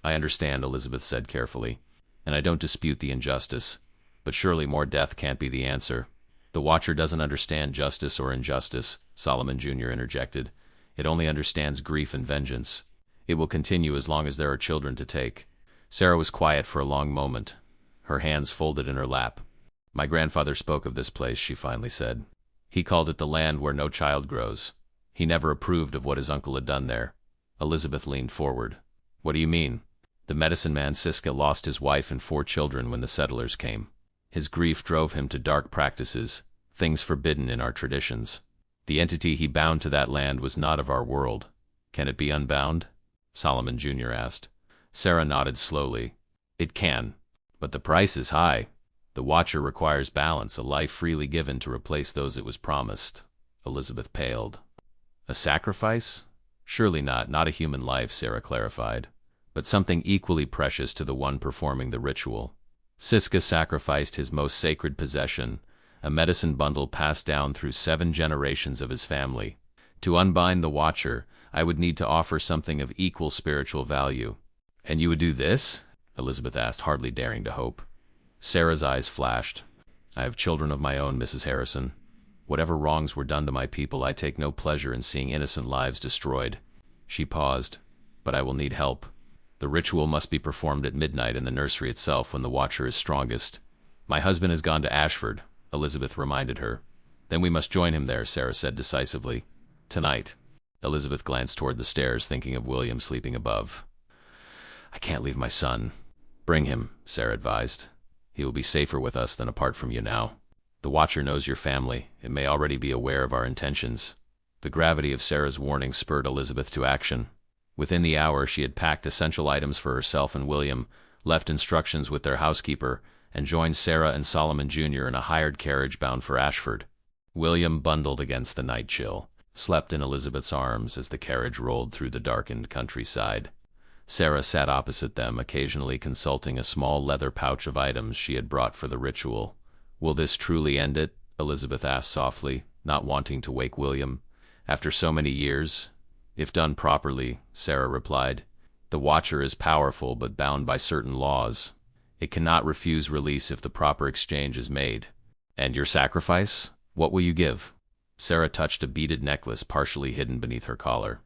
[SPEAKER 1] "I understand," Elizabeth said carefully, "and I don't dispute the injustice. But surely more death can't be the answer." "The Watcher doesn't understand justice or injustice," Solomon Jr. interjected. "It only understands grief and vengeance. It will continue as long as there are children to take." Sarah was quiet for a long moment, her hands folded in her lap. "My grandfather spoke of this place," she finally said. "He called it the land where no child grows. He never approved of what his uncle had done there." Elizabeth leaned forward. "What do you mean?" "The medicine man Siska lost his wife and 4 children when the settlers came. His grief drove him to dark practices, things forbidden in our traditions. The entity he bound to that land was not of our world. Can it be unbound?" Solomon Jr. asked. Sarah nodded slowly. "It can, but the price is high. The Watcher requires balance, a life freely given to replace those it was promised." Elizabeth paled. "A sacrifice? Surely not a human life," Sarah clarified, "but something equally precious to the one performing the ritual. Siska sacrificed his most sacred possession, a medicine bundle passed down through 7 generations of his family. To unbind the Watcher, I would need to offer something of equal spiritual value." "And you would do this?" Elizabeth asked, hardly daring to hope. Sarah's eyes flashed. "I have children of my own, Mrs. Harrison. Whatever wrongs were done to my people, I take no pleasure in seeing innocent lives destroyed." She paused. "But I will need help. The ritual must be performed at midnight in the nursery itself when the Watcher is strongest." "My husband has gone to Ashford," Elizabeth reminded her. "Then we must join him there," Sarah said decisively. "Tonight." Elizabeth glanced toward the stairs, thinking of William sleeping above. "I can't leave my son." "Bring him," Sarah advised. "He will be safer with us than apart from you now. The Watcher knows your family. It may already be aware of our intentions." The gravity of Sarah's warning spurred Elizabeth to action. Within the hour, she had packed essential items for herself and William, left instructions with their housekeeper, and joined Sarah and Solomon Jr. in a hired carriage bound for Ashford. William, bundled against the night chill, slept in Elizabeth's arms as the carriage rolled through the darkened countryside. Sarah sat opposite them, occasionally consulting a small leather pouch of items she had brought for the ritual. "Will this truly end it?" Elizabeth asked softly, not wanting to wake William. "After so many years?" "If done properly," Sarah replied. "The Watcher is powerful but bound by certain laws. It cannot refuse release if the proper exchange is made." "And your sacrifice? What will you give?" Sarah touched a beaded necklace partially hidden beneath her collar.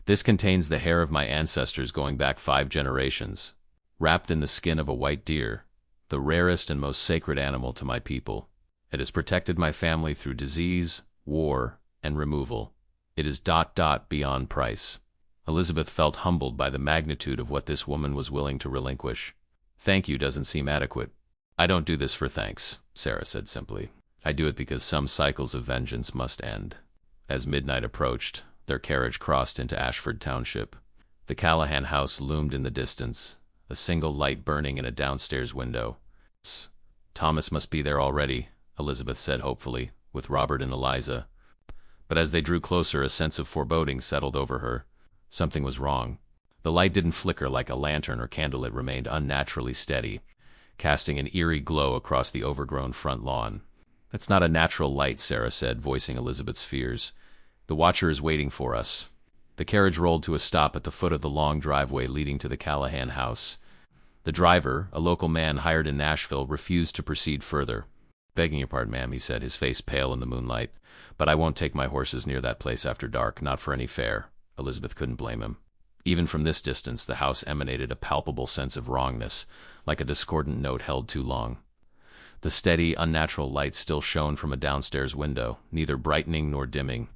[SPEAKER 1] "This contains the hair of my ancestors going back 5 generations, wrapped in the skin of a white deer, the rarest and most sacred animal to my people. It has protected my family through disease, war, and removal. It is ... beyond price." Elizabeth felt humbled by the magnitude of what this woman was willing to relinquish. "Thank you doesn't seem adequate." "I don't do this for thanks," Sarah said simply. "I do it because some cycles of vengeance must end." As midnight approached, their carriage crossed into Ashford Township. The Callahan house loomed in the distance, a single light burning in a downstairs window. "Thomas must be there already," Elizabeth said hopefully, "with Robert and Eliza." But as they drew closer, a sense of foreboding settled over her. Something was wrong. The light didn't flicker like a lantern or candle. It remained unnaturally steady, casting an eerie glow across the overgrown front lawn. "That's not a natural light," Sarah said, voicing Elizabeth's fears. "The Watcher is waiting for us." The carriage rolled to a stop at the foot of the long driveway leading to the Callahan house. The driver, a local man hired in Nashville, refused to proceed further. "Begging your pardon, ma'am," he said, his face pale in the moonlight, "but I won't take my horses near that place after dark, not for any fare." Elizabeth couldn't blame him. Even from this distance, the house emanated a palpable sense of wrongness, like a discordant note held too long. The steady, unnatural light still shone from a downstairs window, neither brightening nor dimming.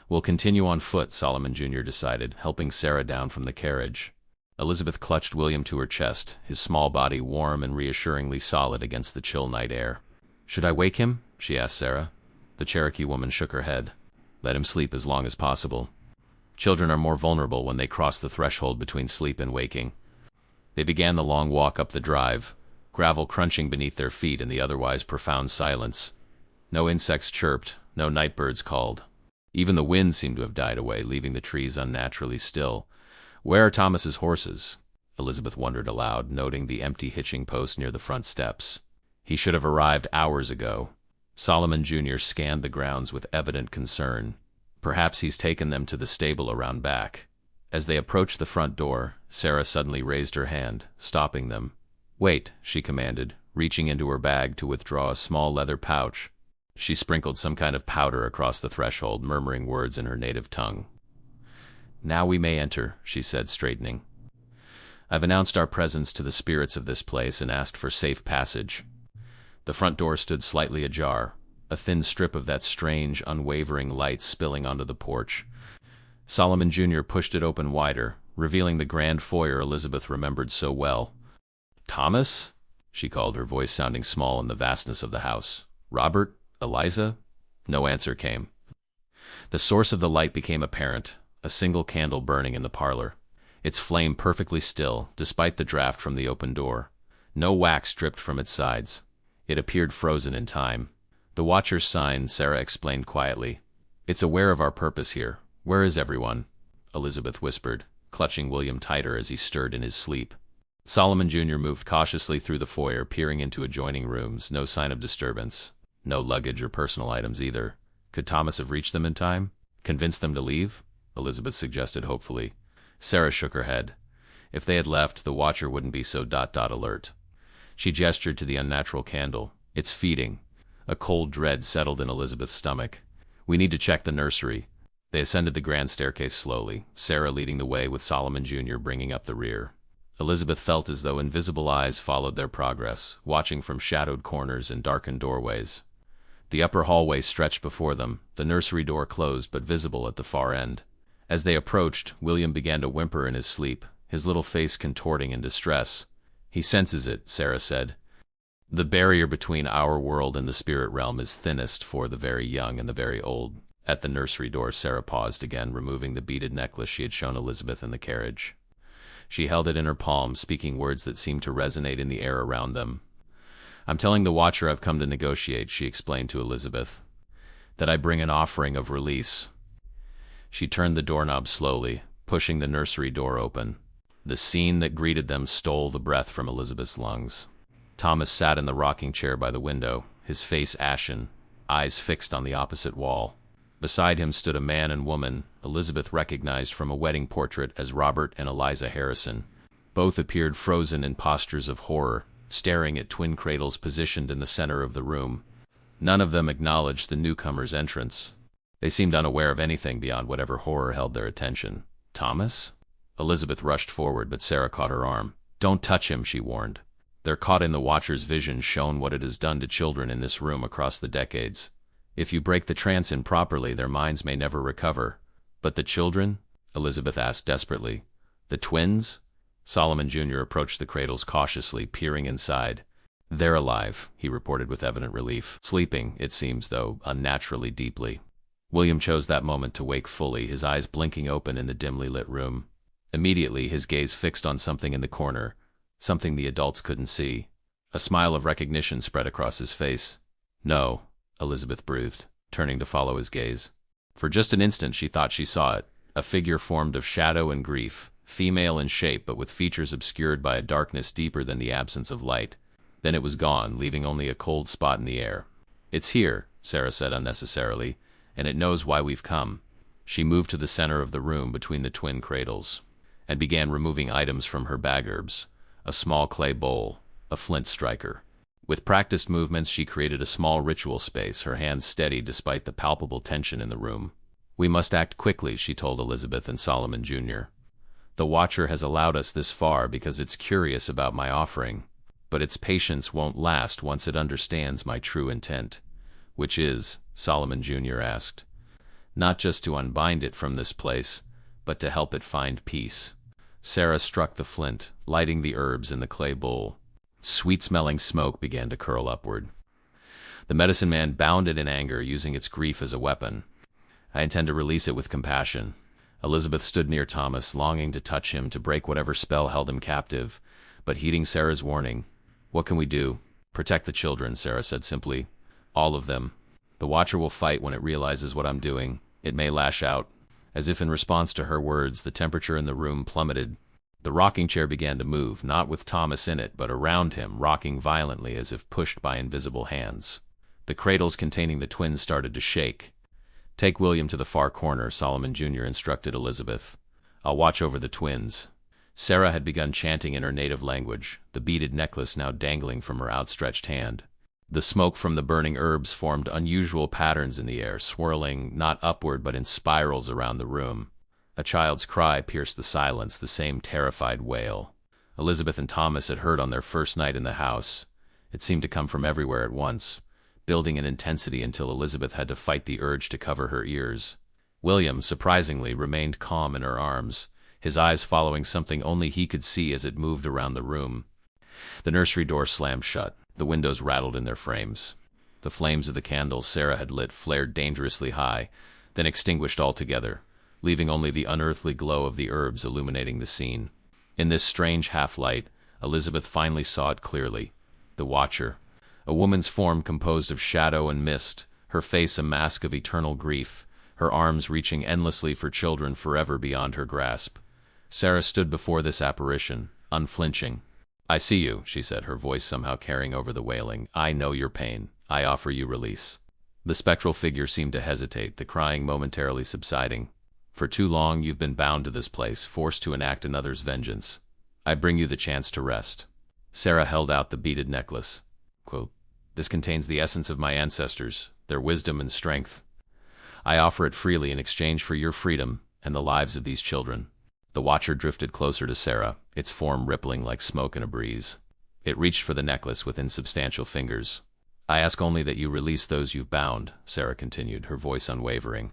[SPEAKER 1] "We'll continue on foot," Solomon Jr. decided, helping Sarah down from the carriage. Elizabeth clutched William to her chest, his small body warm and reassuringly solid against the chill night air. "Should I wake him?" she asked Sarah. The Cherokee woman shook her head. "Let him sleep as long as possible. Children are more vulnerable when they cross the threshold between sleep and waking." They began the long walk up the drive, gravel crunching beneath their feet in the otherwise profound silence. No insects chirped, no night birds called. Even the wind seemed to have died away, leaving the trees unnaturally still. "Where are Thomas's horses?" Elizabeth wondered aloud, noting the empty hitching post near the front steps. "He should have arrived hours ago." Solomon Jr. scanned the grounds with evident concern. "Perhaps he's taken them to the stable around back." As they approached the front door, Sarah suddenly raised her hand, stopping them. "Wait," she commanded, reaching into her bag to withdraw a small leather pouch. She sprinkled some kind of powder across the threshold, murmuring words in her native tongue. "Now we may enter," she said, straightening. "I've announced our presence to the spirits of this place and asked for safe passage." The front door stood slightly ajar, a thin strip of that strange, unwavering light spilling onto the porch. Solomon Jr. pushed it open wider, revealing the grand foyer Elizabeth remembered so well. "Thomas?" she called, her voice sounding small in the vastness of the house. "Robert? Eliza?" No answer came. The source of the light became apparent, a single candle burning in the parlor, its flame perfectly still, despite the draft from the open door. No wax dripped from its sides. It appeared frozen in time. "The Watcher's sign," Sarah explained quietly. "It's aware of our purpose here. Where is everyone?" Elizabeth whispered, clutching William tighter as he stirred in his sleep. Solomon Jr. moved cautiously through the foyer, peering into adjoining rooms. No sign of disturbance. No luggage or personal items either. Could Thomas have reached them in time? Convinced them to leave? Elizabeth suggested hopefully. Sarah shook her head. If they had left, the Watcher wouldn't be so alert. She gestured to the unnatural candle. "It's feeding." A cold dread settled in Elizabeth's stomach. "We need to check the nursery." They ascended the grand staircase slowly, Sarah leading the way with Solomon Jr. bringing up the rear. Elizabeth felt as though invisible eyes followed their progress, watching from shadowed corners and darkened doorways. The upper hallway stretched before them, the nursery door closed but visible at the far end. As they approached, William began to whimper in his sleep, his little face contorting in distress. "He senses it," Sarah said. "The barrier between our world and the spirit realm is thinnest for the very young and the very old." At the nursery door, Sarah paused again, removing the beaded necklace she had shown Elizabeth in the carriage. She held it in her palm, speaking words that seemed to resonate in the air around them. "I'm telling the Watcher I've come to negotiate," she explained to Elizabeth. "That I bring an offering of release." She turned the doorknob slowly, pushing the nursery door open. The scene that greeted them stole the breath from Elizabeth's lungs. Thomas sat in the rocking chair by the window, his face ashen, eyes fixed on the opposite wall. Beside him stood a man and woman Elizabeth recognized from a wedding portrait as Robert and Eliza Harrison. Both appeared frozen in postures of horror, staring at twin cradles positioned in the center of the room. None of them acknowledged the newcomer's entrance. They seemed unaware of anything beyond whatever horror held their attention. "Thomas?" Elizabeth rushed forward, but Sarah caught her arm. "Don't touch him," she warned. Their caught in the Watcher's vision shown what it has done to children in this room across the decades. If you break the trance improperly, their minds may never recover. "But the children?" Elizabeth asked desperately. "The twins?" Solomon Jr. approached the cradles cautiously, peering inside. "They're alive," he reported with evident relief. "Sleeping, it seems, though unnaturally deeply." William chose that moment to wake fully, his eyes blinking open in the dimly lit room. Immediately, his gaze fixed on something in the corner, something the adults couldn't see. A smile of recognition spread across his face. "No," Elizabeth breathed, turning to follow his gaze. For just an instant she thought she saw it, a figure formed of shadow and grief, female in shape but with features obscured by a darkness deeper than the absence of light. Then it was gone, leaving only a cold spot in the air. "It's here," Sarah said unnecessarily, "and it knows why we've come." She moved to the center of the room between the twin cradles and began removing items from her bag herbs, a small clay bowl, a flint striker. With practiced movements, she created a small ritual space, her hands steady despite the palpable tension in the room. "We must act quickly," she told Elizabeth and Solomon Jr. "The Watcher has allowed us this far because it's curious about my offering, but its patience won't last once it understands my true intent." "Which is?" Solomon Jr. asked. "Not just to unbind it from this place, but to help it find peace." Sarah struck the flint, lighting the herbs in the clay bowl. Sweet-smelling smoke began to curl upward. The medicine man bounded in anger, using its grief as a weapon. "I intend to release it with compassion." Elizabeth stood near Thomas, longing to touch him, to break whatever spell held him captive, but heeding Sarah's warning. "What can we do?" "Protect the children," Sarah said simply. "All of them. The Watcher will fight when it realizes what I'm doing. It may lash out." As if in response to her words, the temperature in the room plummeted. The rocking chair began to move, not with Thomas in it, but around him, rocking violently as if pushed by invisible hands. The cradles containing the twins started to shake. "Take William to the far corner," Solomon Jr. instructed Elizabeth. "I'll watch over the twins." Sarah had begun chanting in her native language, the beaded necklace now dangling from her outstretched hand. The smoke from the burning herbs formed unusual patterns in the air, swirling not upward but in spirals around the room. A child's cry pierced the silence, the same terrified wail Elizabeth and Thomas had heard on their first night in the house. It seemed to come from everywhere at once, building in intensity until Elizabeth had to fight the urge to cover her ears. William, surprisingly, remained calm in her arms, his eyes following something only he could see as it moved around the room. The nursery door slammed shut. The windows rattled in their frames. The flames of the candles Sarah had lit flared dangerously high, then extinguished altogether, leaving only the unearthly glow of the herbs illuminating the scene. In this strange half-light, Elizabeth finally saw it clearly. The Watcher, a woman's form composed of shadow and mist, her face a mask of eternal grief, her arms reaching endlessly for children forever beyond her grasp. Sarah stood before this apparition, unflinching. "I see you," she said, her voice somehow carrying over the wailing. "I know your pain. I offer you release." The spectral figure seemed to hesitate, the crying momentarily subsiding. "For too long you've been bound to this place, forced to enact another's vengeance. I bring you the chance to rest." Sarah held out the beaded necklace. Quote, "This contains the essence of my ancestors, their wisdom and strength. I offer it freely in exchange for your freedom and the lives of these children." The Watcher drifted closer to Sarah, its form rippling like smoke in a breeze. It reached for the necklace with insubstantial fingers. "I ask only that you release those you've bound," Sarah continued, her voice unwavering.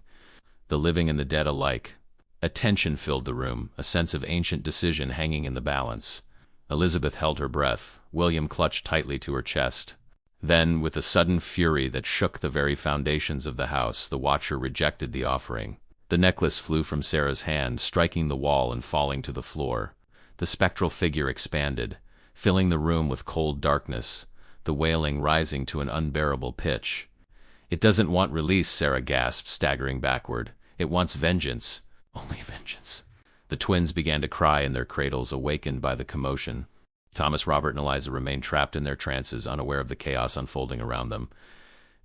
[SPEAKER 1] "The living and the dead alike." A tension filled the room, a sense of ancient decision hanging in the balance. Elizabeth held her breath. William clutched tightly to her chest. Then, with a sudden fury that shook the very foundations of the house, the Watcher rejected the offering. The necklace flew from Sarah's hand, striking the wall and falling to the floor. The spectral figure expanded, filling the room with cold darkness, the wailing rising to an unbearable pitch. "It doesn't want release," Sarah gasped, staggering backward. "It wants vengeance. Only vengeance." The twins began to cry in their cradles, awakened by the commotion. Thomas, Robert, and Eliza remained trapped in their trances, unaware of the chaos unfolding around them.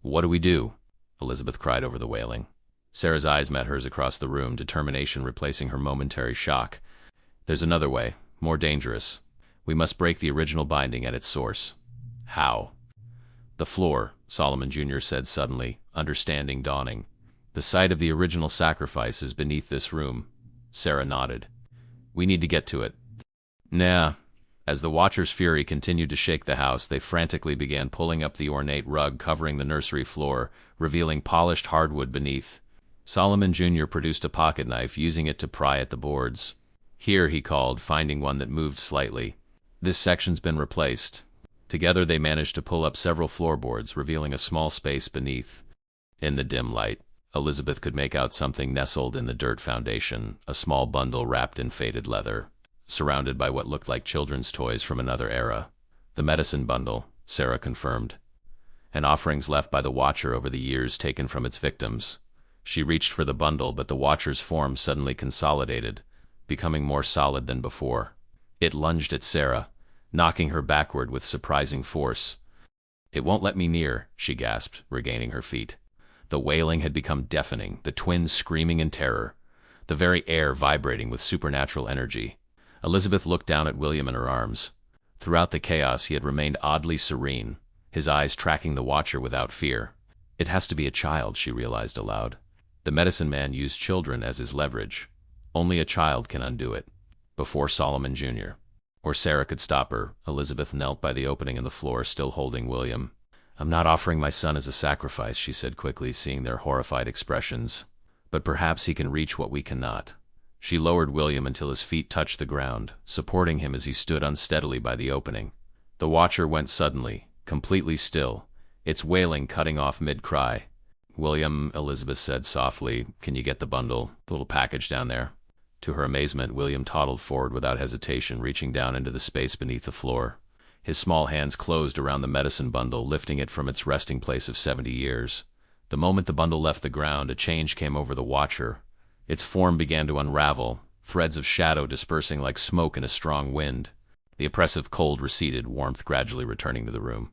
[SPEAKER 1] "What do we do?" Elizabeth cried over the wailing. Sarah's eyes met hers across the room, determination replacing her momentary shock. "There's another way, more dangerous. We must break the original binding at its source." "How?" "The floor," Solomon Jr. said suddenly, understanding dawning. "The site of the original sacrifice is beneath this room." Sarah nodded. "We need to get to it." "Nah." As the Watcher's fury continued to shake the house, they frantically began pulling up the ornate rug covering the nursery floor, revealing polished hardwood beneath. Solomon Jr. produced a pocket knife, using it to pry at the boards. "Here," he called, finding one that moved slightly. "This section's been replaced." Together they managed to pull up several floorboards, revealing a small space beneath. In the dim light, Elizabeth could make out something nestled in the dirt foundation, a small bundle wrapped in faded leather, surrounded by what looked like children's toys from another era. "The medicine bundle," Sarah confirmed. "And offerings left by the Watcher over the years taken from its victims." She reached for the bundle, but the Watcher's form suddenly consolidated, becoming more solid than before. It lunged at Sarah, knocking her backward with surprising force. "It won't let me near," she gasped, regaining her feet. The wailing had become deafening, the twins screaming in terror, the very air vibrating with supernatural energy. Elizabeth looked down at William in her arms. Throughout the chaos, he had remained oddly serene, his eyes tracking the watcher without fear. It has to be a child, she realized aloud. The medicine man used children as his leverage. Only a child can undo it. Before Solomon Jr. or Sarah could stop her, Elizabeth knelt by the opening in the floor, still holding William. "I'm not offering my son as a sacrifice," she said quickly, seeing their horrified expressions. "But perhaps he can reach what we cannot." She lowered William until his feet touched the ground, supporting him as he stood unsteadily by the opening. The watcher went suddenly, completely still, its wailing cutting off mid-cry. "William," Elizabeth said softly, "can you get the bundle, the little package down there?" To her amazement, William toddled forward without hesitation, reaching down into the space beneath the floor. His small hands closed around the medicine bundle, lifting it from its resting place of 70 years. The moment the bundle left the ground, a change came over the watcher. Its form began to unravel, threads of shadow dispersing like smoke in a strong wind. The oppressive cold receded, warmth gradually returning to the room.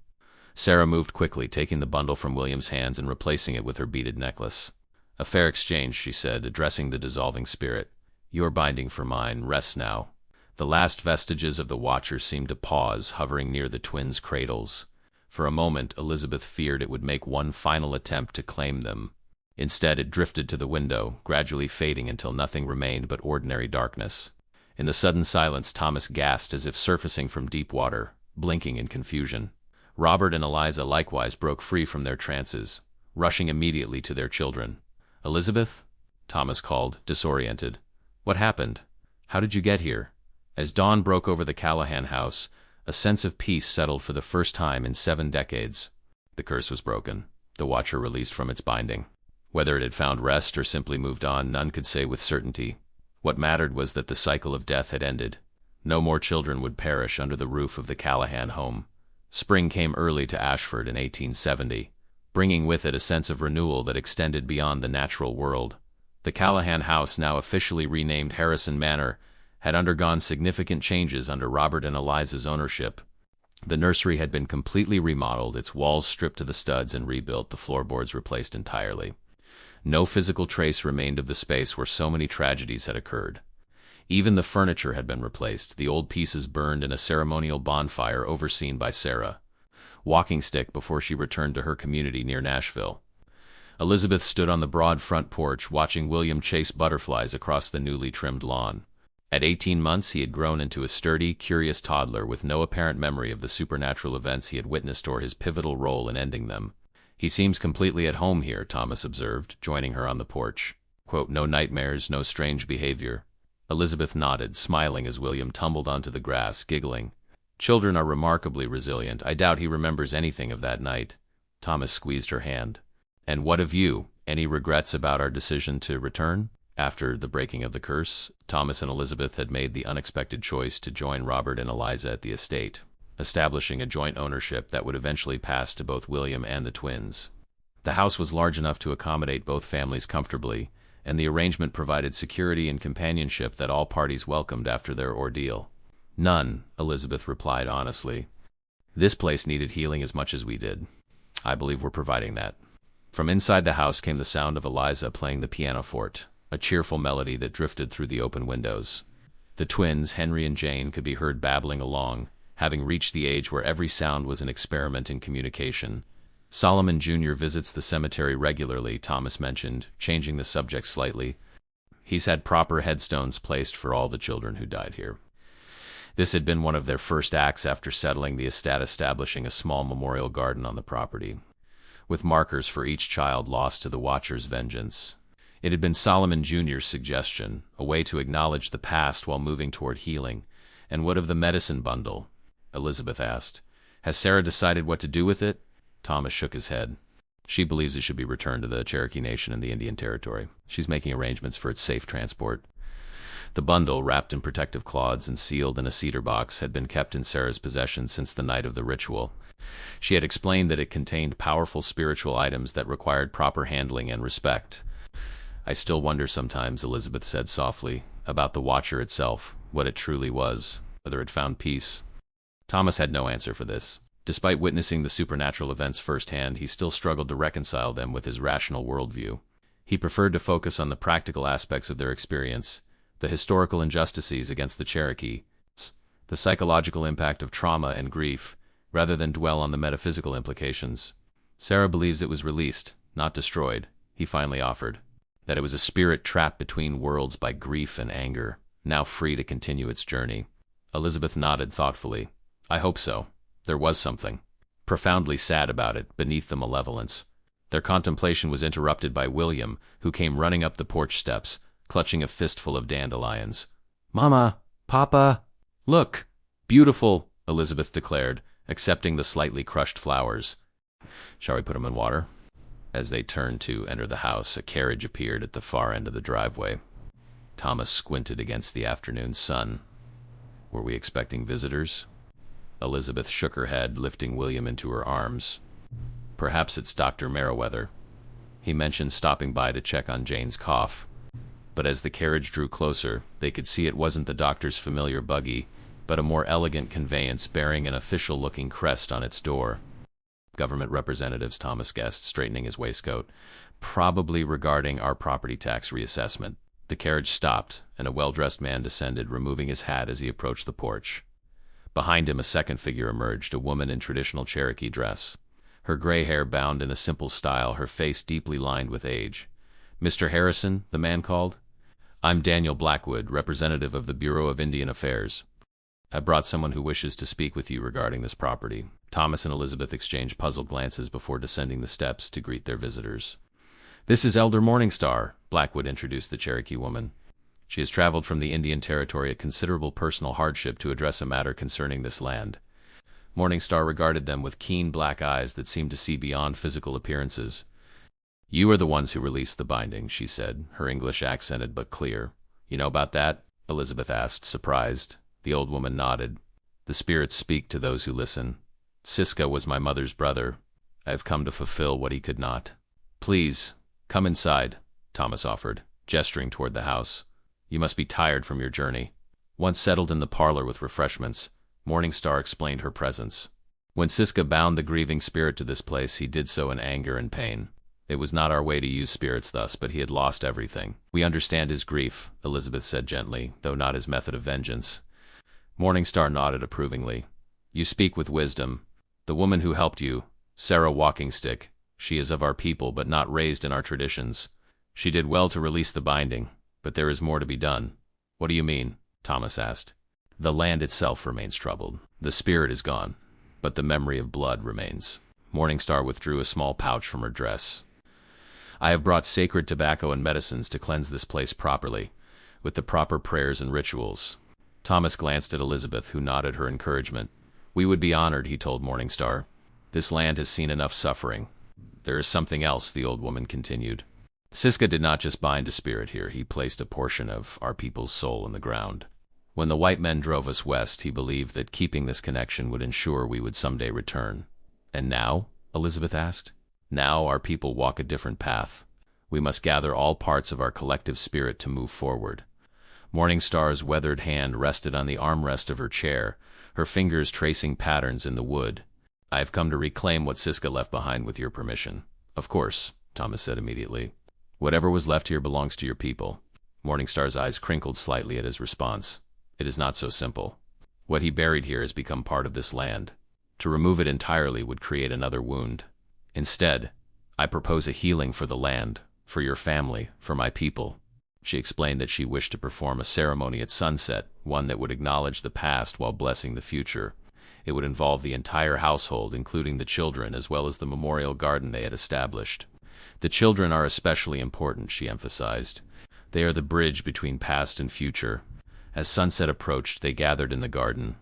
[SPEAKER 1] Sarah moved quickly, taking the bundle from William's hands and replacing it with her beaded necklace. "A fair exchange," she said, addressing the dissolving spirit. "Your binding for mine rests now." The last vestiges of the watcher seemed to pause, hovering near the twins' cradles. For a moment, Elizabeth feared it would make one final attempt to claim them. Instead, it drifted to the window, gradually fading until nothing remained but ordinary darkness. In the sudden silence, Thomas gasped as if surfacing from deep water, blinking in confusion. Robert and Eliza likewise broke free from their trances, rushing immediately to their children. "Elizabeth?" Thomas called, disoriented. "What happened? How did you get here?" As dawn broke over the Callahan house, a sense of peace settled for the first time in 7 decades. The curse was broken, the watcher released from its binding. Whether it had found rest or simply moved on, none could say with certainty. What mattered was that the cycle of death had ended. No more children would perish under the roof of the Callahan home. Spring came early to Ashford in 1870, bringing with it a sense of renewal that extended beyond the natural world. The Callahan house, now officially renamed Harrison Manor, had undergone significant changes under Robert and Eliza's ownership. The nursery had been completely remodeled, its walls stripped to the studs and rebuilt, the floorboards replaced entirely. No physical trace remained of the space where so many tragedies had occurred. Even the furniture had been replaced, the old pieces burned in a ceremonial bonfire overseen by Sarah, walking stick before she returned to her community near Nashville. Elizabeth stood on the broad front porch, watching William chase butterflies across the newly trimmed lawn. At 18 months, he had grown into a sturdy, curious toddler with no apparent memory of the supernatural events he had witnessed or his pivotal role in ending them. "He seems completely at home here," Thomas observed, joining her on the porch. Quote, "No nightmares, no strange behavior." Elizabeth nodded, smiling as William tumbled onto the grass, giggling. "Children are remarkably resilient. I doubt he remembers anything of that night." Thomas squeezed her hand. "And what of you? Any regrets about our decision to return?" After the breaking of the curse, Thomas and Elizabeth had made the unexpected choice to join Robert and Eliza at the estate, establishing a joint ownership that would eventually pass to both William and the twins. The house was large enough to accommodate both families comfortably, and the arrangement provided security and companionship that all parties welcomed after their ordeal. "None," Elizabeth replied honestly. "This place needed healing as much as we did. I believe we're providing that." From inside the house came the sound of Eliza playing the pianoforte, a cheerful melody that drifted through the open windows. The twins, Henry and Jane, could be heard babbling along, having reached the age where every sound was an experiment in communication. "Solomon Jr. visits the cemetery regularly," Thomas mentioned, changing the subject slightly. "He's had proper headstones placed for all the children who died here." This had been one of their first acts after settling the estate, establishing a small memorial garden on the property, with markers for each child lost to the Watcher's vengeance. It had been Solomon Jr.'s suggestion, a way to acknowledge the past while moving toward healing. "And what of the medicine bundle?" Elizabeth asked. "Has Sarah decided what to do with it?" Thomas shook his head. "She believes it should be returned to the Cherokee Nation in the Indian Territory. She's making arrangements for its safe transport." The bundle, wrapped in protective cloths and sealed in a cedar box, had been kept in Sarah's possession since the night of the ritual. She had explained that it contained powerful spiritual items that required proper handling and respect. "I still wonder sometimes," Elizabeth said softly, "about the Watcher itself, what it truly was, whether it found peace." Thomas had no answer for this. Despite witnessing the supernatural events firsthand, he still struggled to reconcile them with his rational worldview. He preferred to focus on the practical aspects of their experience, the historical injustices against the Cherokee, the psychological impact of trauma and grief, rather than dwell on the metaphysical implications. Sarah believes it was released, not destroyed, he finally offered. That it was a spirit trapped between worlds by grief and anger, now free to continue its journey. Elizabeth nodded thoughtfully. I hope so. There was something profoundly sad about it, beneath the malevolence. Their contemplation was interrupted by William, who came running up the porch steps, clutching a fistful of dandelions. Mama! Papa! Look! Beautiful! Elizabeth declared, accepting the slightly crushed flowers. Shall we put them in water? As they turned to enter the house, a carriage appeared at the far end of the driveway. Thomas squinted against the afternoon sun. Were we expecting visitors? Elizabeth shook her head, lifting William into her arms. Perhaps it's Dr. Merriweather. He mentioned stopping by to check on Jane's cough. But as the carriage drew closer, they could see it wasn't the doctor's familiar buggy, but a more elegant conveyance bearing an official-looking crest on its door. Government representatives, Thomas guessed, straightening his waistcoat, probably regarding our property tax reassessment. The carriage stopped, and a well-dressed man descended, removing his hat as he approached the porch. Behind him, a second figure emerged, a woman in traditional Cherokee dress. Her gray hair bound in a simple style, her face deeply lined with age. Mr. Harrison, the man called. I'm Daniel Blackwood, representative of the Bureau of Indian Affairs. I brought someone who wishes to speak with you regarding this property. Thomas and Elizabeth exchanged puzzled glances before descending the steps to greet their visitors. This is Elder Morningstar, Blackwood introduced the Cherokee woman. She has traveled from the Indian Territory at considerable personal hardship to address a matter concerning this land. Morningstar regarded them with keen black eyes that seemed to see beyond physical appearances. You are the ones who released the binding, she said, her English accented but clear. You know about that? Elizabeth asked, surprised. The old woman nodded. The spirits speak to those who listen. Siska was my mother's brother. I have come to fulfill what he could not. Please, come inside, Thomas offered, gesturing toward the house. You must be tired from your journey. Once settled in the parlor with refreshments, Morningstar explained her presence. When Siska bound the grieving spirit to this place, he did so in anger and pain. It was not our way to use spirits thus, but he had lost everything. We understand his grief, Elizabeth said gently, though not his method of vengeance. Morningstar nodded approvingly. You speak with wisdom. The woman who helped you, Sarah Walkingstick, she is of our people but not raised in our traditions. She did well to release the binding, but there is more to be done. What do you mean? Thomas asked. The land itself remains troubled. The spirit is gone, but the memory of blood remains. Morningstar withdrew a small pouch from her dress. I have brought sacred tobacco and medicines to cleanse this place properly, with the proper prayers and rituals. Thomas glanced at Elizabeth, who nodded her encouragement. We would be honored, he told Morningstar. This land has seen enough suffering. There is something else, the old woman continued. Siska did not just bind a spirit here, he placed a portion of our people's soul in the ground. When the white men drove us west, he believed that keeping this connection would ensure we would someday return. And now? Elizabeth asked. Now our people walk a different path. We must gather all parts of our collective spirit to move forward. Morningstar's weathered hand rested on the armrest of her chair, her fingers tracing patterns in the wood. I have come to reclaim what Siska left behind with your permission. Of course, Thomas said immediately. Whatever was left here belongs to your people. Morningstar's eyes crinkled slightly at his response. It is not so simple. What he buried here has become part of this land. To remove it entirely would create another wound. Instead, I propose a healing for the land, for your family, for my people. She explained that she wished to perform a ceremony at sunset, one that would acknowledge the past while blessing the future. It would involve the entire household, including the children, as well as the memorial garden they had established. The children are especially important, she emphasized. They are the bridge between past and future. As sunset approached, they gathered in the garden.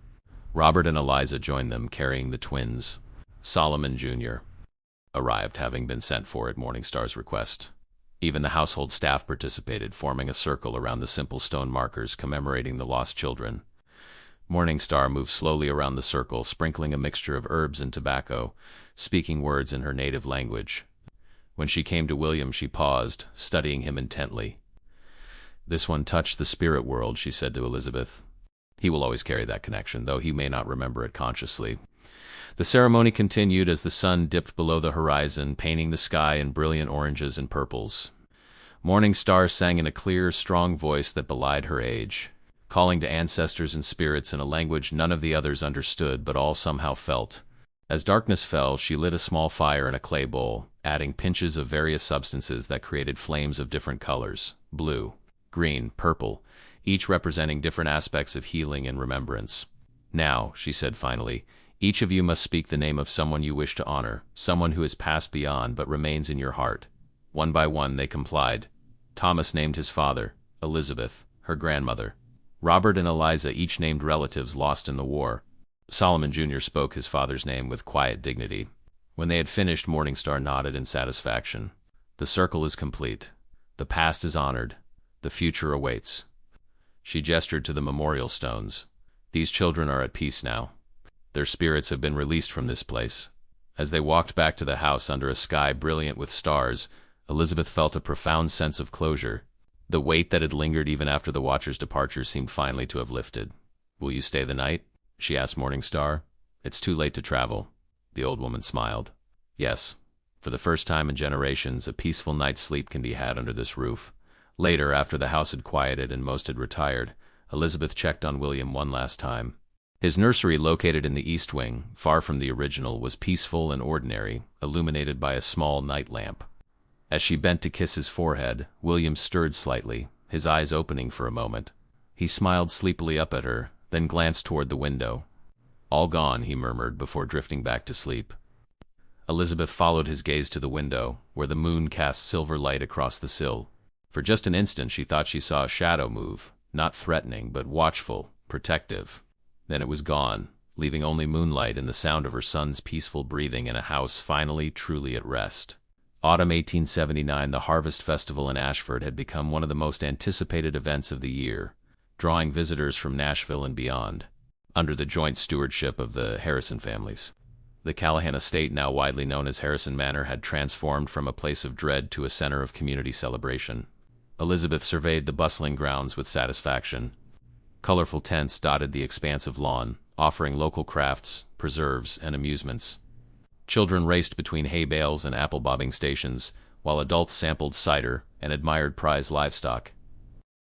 [SPEAKER 1] Robert and Eliza joined them, carrying the twins. Solomon Jr. arrived, having been sent for at Morningstar's request. Even the household staff participated, forming a circle around the simple stone markers commemorating the lost children. Morningstar moved slowly around the circle, sprinkling a mixture of herbs and tobacco, speaking words in her native language. When she came to William, she paused, studying him intently. This one touched the spirit world, she said to Elizabeth. He will always carry that connection, though he may not remember it consciously. The ceremony continued as the sun dipped below the horizon, painting the sky in brilliant oranges and purples. Morning Star sang in a clear, strong voice that belied her age, calling to ancestors and spirits in a language none of the others understood but all somehow felt. As darkness fell, she lit a small fire in a clay bowl, adding pinches of various substances that created flames of different colors: blue, green, purple, each representing different aspects of healing and remembrance. "Now," she said finally, "each of you must speak the name of someone you wish to honor, someone who has passed beyond but remains in your heart." One by one they complied. Thomas named his father, Elizabeth, her grandmother. Robert and Eliza each named relatives lost in the war. Solomon Jr. spoke his father's name with quiet dignity. When they had finished, Morningstar nodded in satisfaction. "The circle is complete. The past is honored. The future awaits." She gestured to the memorial stones. "These children are at peace now. Their spirits have been released from this place." As they walked back to the house under a sky brilliant with stars, Elizabeth felt a profound sense of closure. The weight that had lingered even after the Watcher's departure seemed finally to have lifted. "Will you stay the night?" she asked Morningstar. "It's too late to travel." The old woman smiled. "Yes. For the first time in generations, a peaceful night's sleep can be had under this roof." Later, after the house had quieted and most had retired, Elizabeth checked on William one last time. His nursery, located in the East Wing, far from the original, was peaceful and ordinary, illuminated by a small night lamp. As she bent to kiss his forehead, William stirred slightly, his eyes opening for a moment. He smiled sleepily up at her, then glanced toward the window. "All gone," he murmured before drifting back to sleep. Elizabeth followed his gaze to the window, where the moon cast silver light across the sill. For just an instant she thought she saw a shadow move, not threatening, but watchful, protective. Then it was gone, leaving only moonlight and the sound of her son's peaceful breathing in a house finally truly at rest. Autumn 1879, the Harvest Festival in Ashford had become one of the most anticipated events of the year, drawing visitors from Nashville and beyond, under the joint stewardship of the Harrison families. The Callahan estate, now widely known as Harrison Manor, had transformed from a place of dread to a center of community celebration. Elizabeth surveyed the bustling grounds with satisfaction. Colorful tents dotted the expansive lawn, offering local crafts, preserves, and amusements. Children raced between hay bales and apple bobbing stations, while adults sampled cider and admired prize livestock.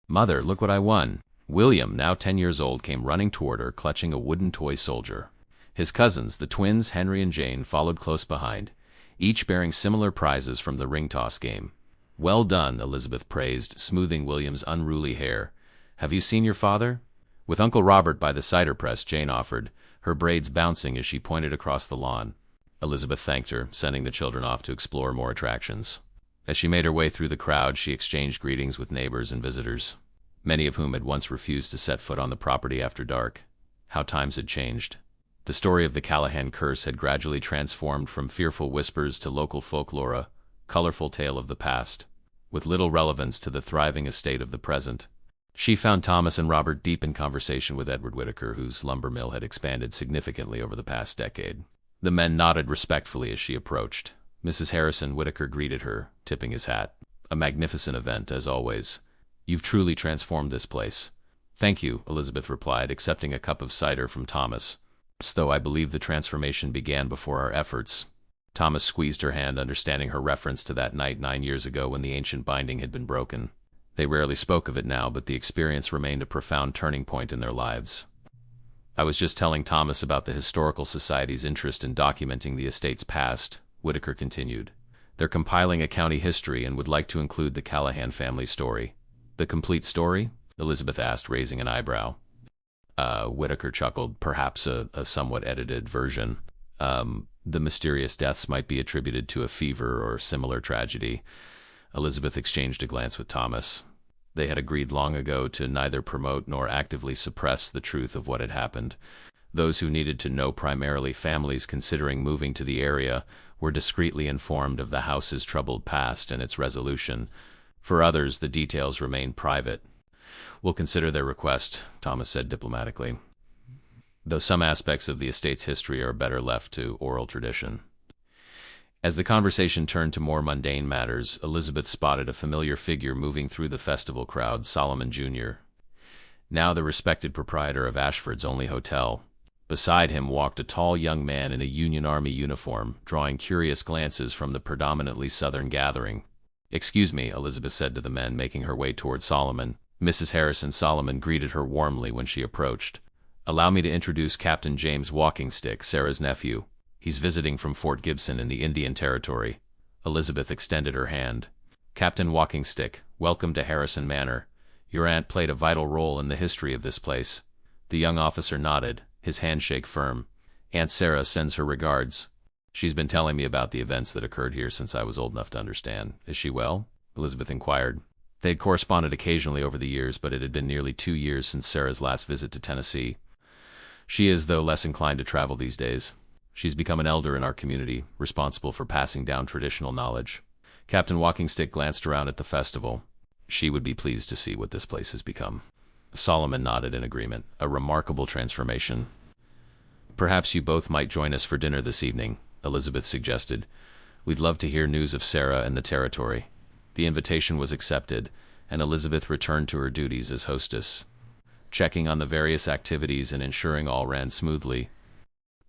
[SPEAKER 1] "Mother, look what I won!" William, now 10 years old, came running toward her, clutching a wooden toy soldier. His cousins, the twins Henry and Jane, followed close behind, each bearing similar prizes from the ring toss game. "Well done," Elizabeth praised, smoothing William's unruly hair. "Have you seen your father?" "With Uncle Robert by the cider press," Jane offered, her braids bouncing as she pointed across the lawn. Elizabeth thanked her, sending the children off to explore more attractions. As she made her way through the crowd, she exchanged greetings with neighbors and visitors, many of whom had once refused to set foot on the property after dark. How times had changed. The story of the Callahan curse had gradually transformed from fearful whispers to local folklore, a colorful tale of the past, with little relevance to the thriving estate of the present. She found Thomas and Robert deep in conversation with Edward Whitaker, whose lumber mill had expanded significantly over the past decade. The men nodded respectfully as she approached. Mrs. Harrison, Whitaker greeted her, tipping his hat. "A magnificent event, as always. You've truly transformed this place." "Thank you," Elizabeth replied, accepting a cup of cider from Thomas. "Though I believe the transformation began before our efforts." Thomas squeezed her hand, understanding her reference to that night 9 years ago when the ancient binding had been broken. They rarely spoke of it now, but the experience remained a profound turning point in their lives. "I was just telling Thomas about the Historical Society's interest in documenting the estate's past," Whitaker continued. "They're compiling a county history and would like to include the Callahan family story." "The complete story?" Elizabeth asked, raising an eyebrow. Whitaker chuckled. "Perhaps a somewhat edited version. The mysterious deaths might be attributed to a fever or similar tragedy." Elizabeth exchanged a glance with Thomas. They had agreed long ago to neither promote nor actively suppress the truth of what had happened. Those who needed to know, primarily families considering moving to the area, were discreetly informed of the house's troubled past and its resolution. For others, the details remained private. "We'll consider their request," Thomas said diplomatically, "though some aspects of the estate's history are better left to oral tradition." As the conversation turned to more mundane matters, Elizabeth spotted a familiar figure moving through the festival crowd, Solomon Jr., now the respected proprietor of Ashford's only hotel. Beside him walked a tall young man in a Union Army uniform, drawing curious glances from the predominantly Southern gathering. "Excuse me," Elizabeth said to the men, making her way toward Solomon. Mrs. Harrison Solomon greeted her warmly when she approached. "Allow me to introduce Captain James Walkingstick, Sarah's nephew. He's visiting from Fort Gibson in the Indian Territory." Elizabeth extended her hand. "Captain Walkingstick, welcome to Harrison Manor. Your aunt played a vital role in the history of this place." The young officer nodded, his handshake firm. "Aunt Sarah sends her regards. She's been telling me about the events that occurred here since I was old enough to understand. Is she well?" Elizabeth inquired. They had corresponded occasionally over the years, but it had been nearly 2 years since Sarah's last visit to Tennessee. "She is, though less inclined to travel these days. She's become an elder in our community, responsible for passing down traditional knowledge." Captain Walkingstick glanced around at the festival. "She would be pleased to see what this place has become." Solomon nodded in agreement. "A remarkable transformation." "Perhaps you both might join us for dinner this evening," Elizabeth suggested. "We'd love to hear news of Sarah and the territory." The invitation was accepted, and Elizabeth returned to her duties as hostess, checking on the various activities and ensuring all ran smoothly.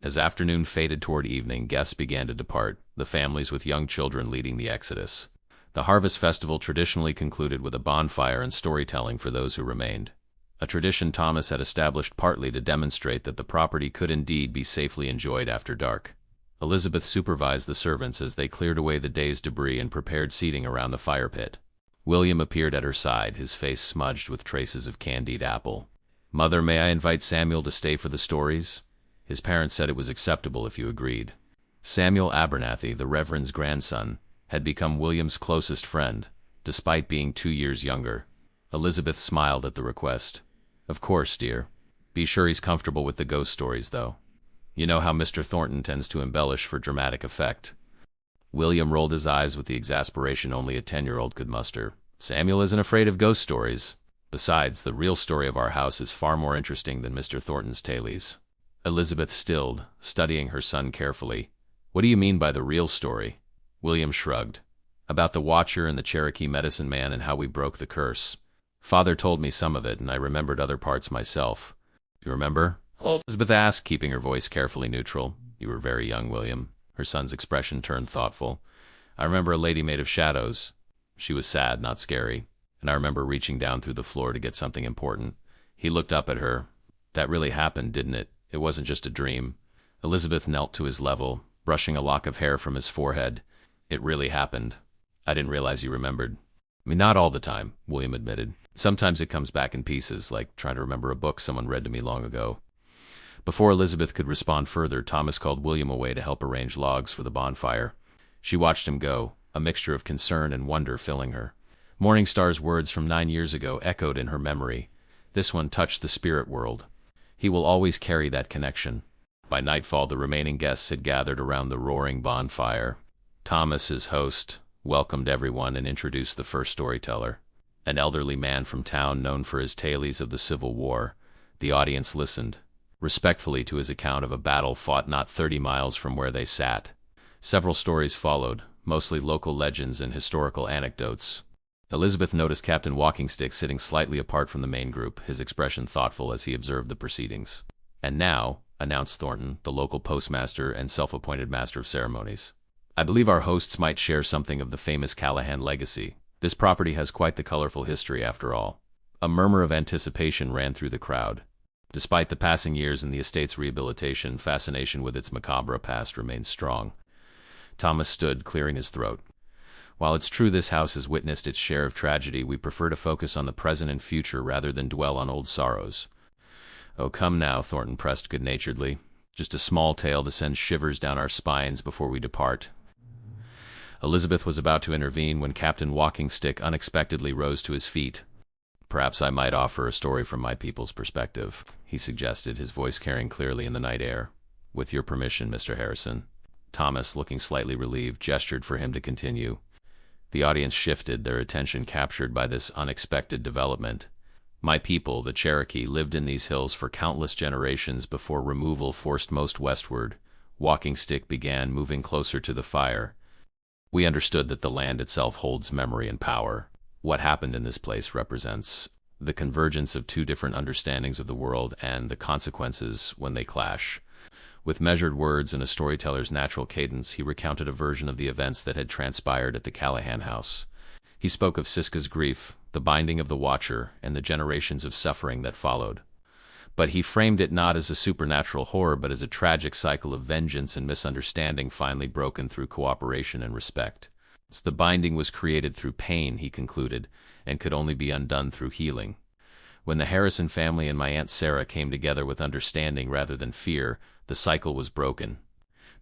[SPEAKER 1] As afternoon faded toward evening, guests began to depart, the families with young children leading the exodus. The harvest festival traditionally concluded with a bonfire and storytelling for those who remained, a tradition Thomas had established partly to demonstrate that the property could indeed be safely enjoyed after dark. Elizabeth supervised the servants as they cleared away the day's debris and prepared seating around the fire pit. William appeared at her side, his face smudged with traces of candied apple. "Mother, may I invite Samuel to stay for the stories?" His parents said it was acceptable if you agreed. Samuel Abernathy, the Reverend's grandson, had become William's closest friend, despite being 2 years younger. Elizabeth smiled at the request. "Of course, dear. Be sure he's comfortable with the ghost stories, though. You know how Mr. Thornton tends to embellish for dramatic effect." William rolled his eyes with the exasperation only a 10-year-old could muster. "Samuel isn't afraid of ghost stories. Besides, the real story of our house is far more interesting than Mr. Thornton's tales." Elizabeth stilled, studying her son carefully. "What do you mean by the real story?" William shrugged. "About the Watcher and the Cherokee medicine man and how we broke the curse. Father told me some of it, and I remembered other parts myself." "You remember?" Elizabeth asked, keeping her voice carefully neutral. "You were very young, William." Her son's expression turned thoughtful. "I remember a lady made of shadows. She was sad, not scary. And I remember reaching down through the floor to get something important." He looked up at her. "That really happened, didn't it? It wasn't just a dream." Elizabeth knelt to his level, brushing a lock of hair from his forehead. "It really happened. I didn't realize you remembered." "I mean, not all the time," William admitted. "Sometimes it comes back in pieces, like trying to remember a book someone read to me long ago." Before Elizabeth could respond further, Thomas called William away to help arrange logs for the bonfire. She watched him go, a mixture of concern and wonder filling her. Morningstar's words from 9 years ago echoed in her memory. This one touched the spirit world. He will always carry that connection. By nightfall, the remaining guests had gathered around the roaring bonfire. Thomas, his host, welcomed everyone and introduced the first storyteller, an elderly man from town known for his tales of the Civil War. The audience listened respectfully to his account of a battle fought not 30 miles from where they sat. Several stories followed, mostly local legends and historical anecdotes. Elizabeth noticed Captain Walkingstick sitting slightly apart from the main group, his expression thoughtful as he observed the proceedings. "And now," announced Thornton, the local postmaster and self-appointed master of ceremonies, "I believe our hosts might share something of the famous Callahan legacy. This property has quite the colorful history after all." A murmur of anticipation ran through the crowd. Despite the passing years and the estate's rehabilitation, fascination with its macabre past remained strong. Thomas stood, clearing his throat. "While it's true this house has witnessed its share of tragedy, we prefer to focus on the present and future rather than dwell on old sorrows." "Oh, come now," Thornton pressed good-naturedly. "Just a small tale to send shivers down our spines before we depart." Elizabeth was about to intervene when Captain Walkingstick unexpectedly rose to his feet. "Perhaps I might offer a story from my people's perspective," he suggested, his voice carrying clearly in the night air. "With your permission, Mr. Harrison." Thomas, looking slightly relieved, gestured for him to continue. The audience shifted, their attention captured by this unexpected development. "My people, the Cherokee, lived in these hills for countless generations before removal forced most westward." Walkingstick began, moving closer to the fire. "We understood that the land itself holds memory and power. What happened in this place represents the convergence of two different understandings of the world and the consequences when they clash. With measured words and a storyteller's natural cadence, he recounted a version of the events that had transpired at the Callahan house. He spoke of Siska's grief, the binding of the Watcher, and the generations of suffering that followed. But he framed it not as a supernatural horror, but as a tragic cycle of vengeance and misunderstanding finally broken through cooperation and respect. The binding was created through pain, he concluded, and could only be undone through healing. When the Harrison family and my Aunt Sarah came together with understanding rather than fear, the cycle was broken.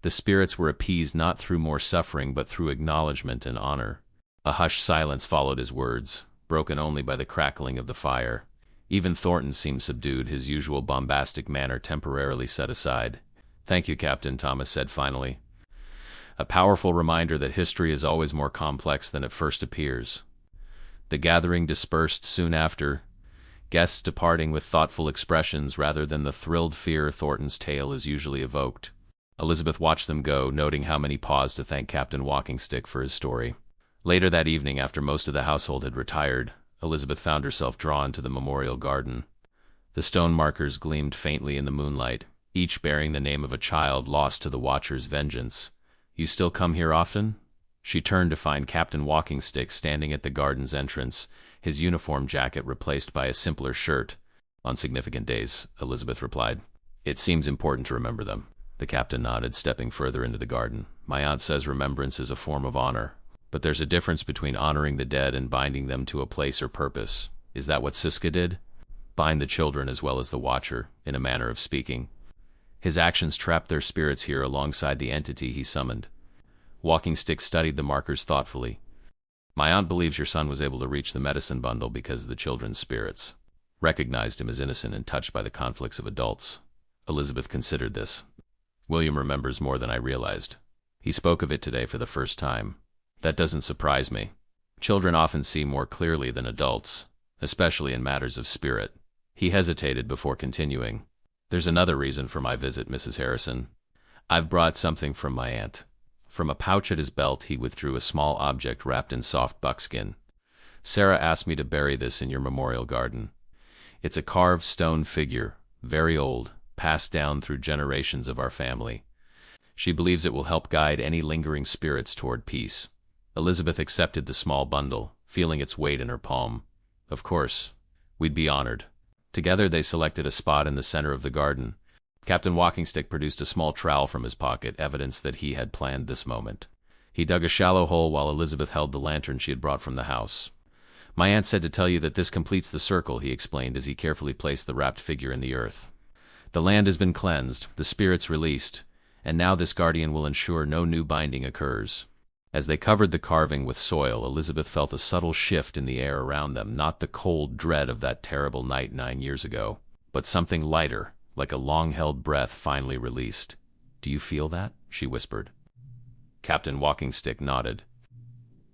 [SPEAKER 1] The spirits were appeased not through more suffering but through acknowledgement and honor. A hushed silence followed his words, broken only by the crackling of the fire. Even Thornton seemed subdued, his usual bombastic manner temporarily set aside. "Thank you, Captain," Thomas said finally. "A powerful reminder that history is always more complex than it first appears." The gathering dispersed soon after, guests departing with thoughtful expressions rather than the thrilled fear Thornton's tale is usually evoked. Elizabeth watched them go, noting how many paused to thank Captain Walkingstick for his story. Later that evening, after most of the household had retired, Elizabeth found herself drawn to the memorial garden. The stone markers gleamed faintly in the moonlight, each bearing the name of a child lost to the Watcher's vengeance. "You still come here often?" She turned to find Captain Walkingstick standing at the garden's entrance, his uniform jacket replaced by a simpler shirt. "On significant days," Elizabeth replied. "It seems important to remember them." The captain nodded, stepping further into the garden. "My aunt says remembrance is a form of honor. But there's a difference between honoring the dead and binding them to a place or purpose. Is that what Siska did? Bind the children as well as the Watcher, in a manner of speaking. His actions trapped their spirits here alongside the entity he summoned." Walkingstick studied the markers thoughtfully. "My aunt believes your son was able to reach the medicine bundle because of the children's spirits. Recognized him as innocent and touched by the conflicts of adults." Elizabeth considered this. "William remembers more than I realized. He spoke of it today for the first time. That doesn't surprise me. Children often see more clearly than adults, especially in matters of spirit." He hesitated before continuing. "There's another reason for my visit, Mrs. Harrison. I've brought something from my aunt." From a pouch at his belt, he withdrew a small object wrapped in soft buckskin. "Sarah asked me to bury this in your memorial garden. It's a carved stone figure, very old, passed down through generations of our family. She believes it will help guide any lingering spirits toward peace." Elizabeth accepted the small bundle, feeling its weight in her palm. "Of course. We'd be honored." Together they selected a spot in the center of the garden. Captain Walkingstick produced a small trowel from his pocket, evidence that he had planned this moment. He dug a shallow hole while Elizabeth held the lantern she had brought from the house. "My aunt said to tell you that this completes the circle," he explained as he carefully placed the wrapped figure in the earth. "The land has been cleansed, the spirits released, and now this guardian will ensure no new binding occurs." As they covered the carving with soil, Elizabeth felt a subtle shift in the air around them, not the cold dread of that terrible night 9 years ago, but something lighter, like a long-held breath finally released. "Do you feel that?" she whispered. Captain Walkingstick nodded.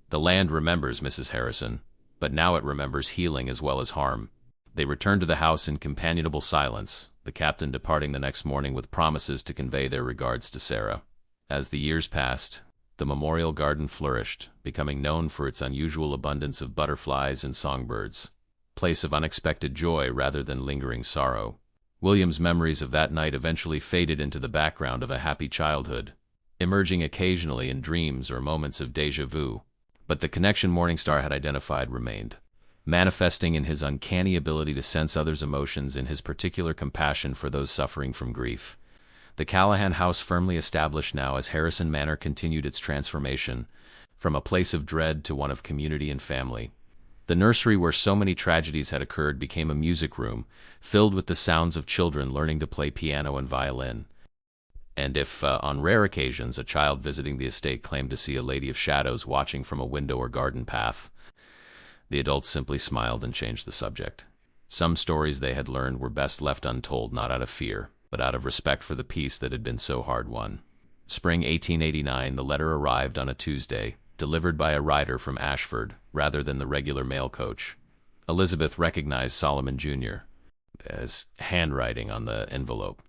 [SPEAKER 1] "The land remembers, Mrs. Harrison, but now it remembers healing as well as harm." They returned to the house in companionable silence, the captain departing the next morning with promises to convey their regards to Sarah. As the years passed, the memorial garden flourished, becoming known for its unusual abundance of butterflies and songbirds, a place of unexpected joy rather than lingering sorrow. William's memories of that night eventually faded into the background of a happy childhood, emerging occasionally in dreams or moments of déjà vu. But the connection Morningstar had identified remained, manifesting in his uncanny ability to sense others' emotions and his particular compassion for those suffering from grief. The Callahan house, firmly established now as Harrison Manor, continued its transformation, from a place of dread to one of community and family. The nursery where so many tragedies had occurred became a music room, filled with the sounds of children learning to play piano and violin. And if, on rare occasions, a child visiting the estate claimed to see a lady of shadows watching from a window or garden path, the adults simply smiled and changed the subject. Some stories they had learned were best left untold, not out of fear, but out of respect for the peace that had been so hard won. Spring 1889, the letter arrived on a Tuesday, delivered by a rider from Ashford, rather than the regular mail coach. Elizabeth recognized Solomon Jr. as handwriting on the envelope,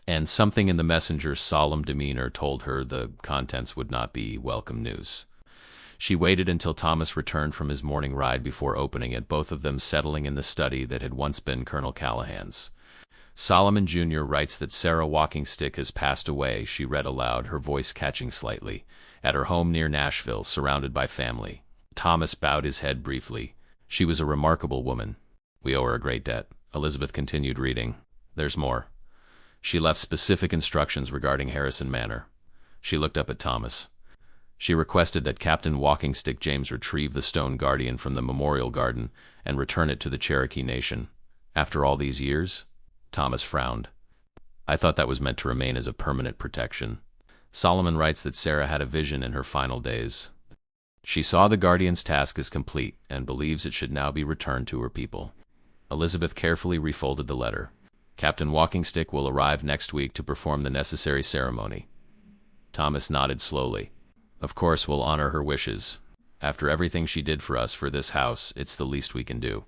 [SPEAKER 1] and something in the messenger's solemn demeanor told her the contents would not be welcome news. She waited until Thomas returned from his morning ride before opening it, both of them settling in the study that had once been Colonel Callahan's. Solomon Jr. writes that Sarah Walkingstick has passed away, she read aloud, her voice catching slightly, at her home near Nashville, surrounded by family. Thomas bowed his head briefly. She was a remarkable woman. We owe her a great debt. Elizabeth continued reading. There's more. She left specific instructions regarding Harrison Manor. She looked up at Thomas. She requested that Captain Walkingstick James retrieve the stone guardian from the memorial garden and return it to the Cherokee Nation. After all these years? Thomas frowned. I thought that was meant to remain as a permanent protection. Solomon writes that Sarah had a vision in her final days. She saw the guardian's task as complete and believes it should now be returned to her people. Elizabeth carefully refolded the letter. Captain Walkingstick will arrive next week to perform the necessary ceremony. Thomas nodded slowly. Of course, we'll honor her wishes. After everything she did for us, for this house, it's the least we can do.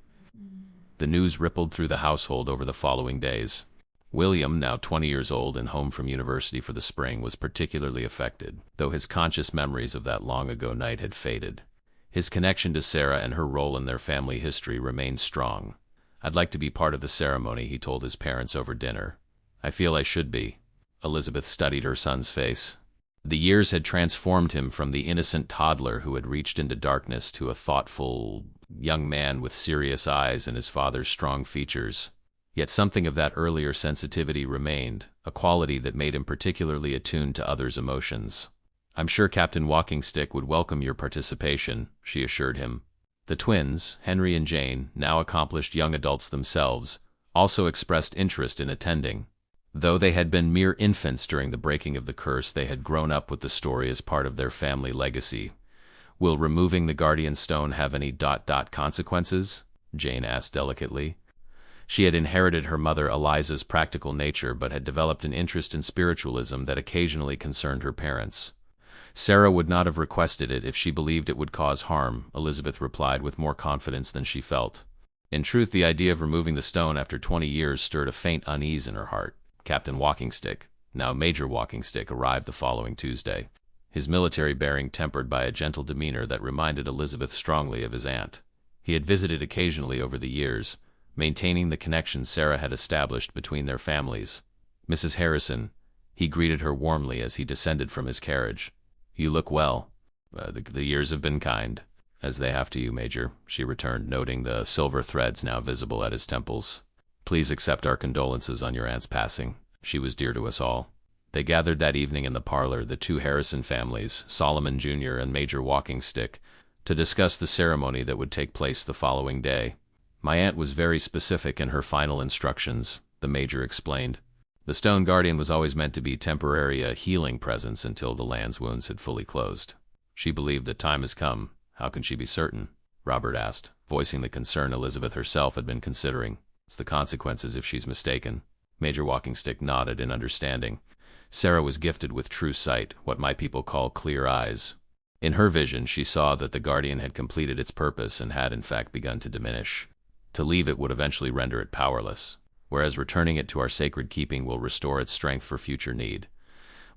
[SPEAKER 1] The news rippled through the household over the following days. William, now 20 years old and home from university for the spring, was particularly affected, though his conscious memories of that long-ago night had faded. His connection to Sarah and her role in their family history remained strong. I'd like to be part of the ceremony, he told his parents over dinner. I feel I should be. Elizabeth studied her son's face. The years had transformed him from the innocent toddler who had reached into darkness to a thoughtful young man with serious eyes and his father's strong features. Yet something of that earlier sensitivity remained, a quality that made him particularly attuned to others' emotions. I'm sure Captain Walkingstick would welcome your participation, she assured him. The twins, Henry and Jane, now accomplished young adults themselves, also expressed interest in attending. Though they had been mere infants during the breaking of the curse, they had grown up with the story as part of their family legacy. Will removing the guardian stone have any consequences? Jane asked delicately. She had inherited her mother Eliza's practical nature, but had developed an interest in spiritualism that occasionally concerned her parents. Sarah would not have requested it if she believed it would cause harm, Elizabeth replied with more confidence than she felt. In truth, the idea of removing the stone after 20 years stirred a faint unease in her heart. Captain Walkingstick, now Major Walkingstick, arrived the following Tuesday, his military bearing tempered by a gentle demeanor that reminded Elizabeth strongly of his aunt. He had visited occasionally over the years, maintaining the connection Sarah had established between their families. Mrs. Harrison, he greeted her warmly as he descended from his carriage. You look well. The years have been kind. As they have to you, Major, she returned, noting the silver threads now visible at his temples. Please accept our condolences on your aunt's passing. She was dear to us all. They gathered that evening in the parlor, the two Harrison families, Solomon Jr. and Major Walkingstick, to discuss the ceremony that would take place the following day. My aunt was very specific in her final instructions, the Major explained. The stone guardian was always meant to be temporary, a healing presence until the land's wounds had fully closed. She believed that time has come. How can she be certain? Robert asked, voicing the concern Elizabeth herself had been considering. It's the consequences if she's mistaken. Major Walkingstick nodded in understanding. Sarah was gifted with true sight, what my people call clear eyes. In her vision, she saw that the guardian had completed its purpose and had in fact begun to diminish. To leave it would eventually render it powerless, whereas returning it to our sacred keeping will restore its strength for future need.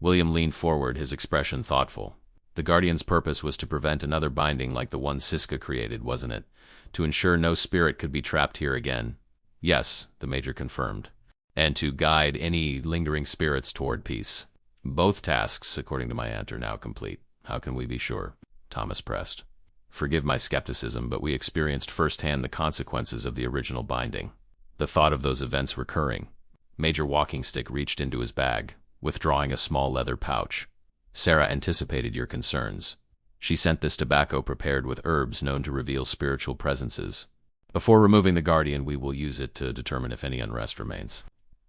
[SPEAKER 1] William leaned forward, his expression thoughtful. The guardian's purpose was to prevent another binding like the one Siska created, wasn't it? To ensure no spirit could be trapped here again. Yes, the Major confirmed. And to guide any lingering spirits toward peace. Both tasks, according to my aunt, are now complete. How can we be sure? Thomas pressed. Forgive my skepticism, but we experienced firsthand the consequences of the original binding. The thought of those events recurring. Major Walkingstick reached into his bag, withdrawing a small leather pouch. Sarah anticipated your concerns. She sent this tobacco prepared with herbs known to reveal spiritual presences. Before removing the guardian, we will use it to determine if any unrest remains.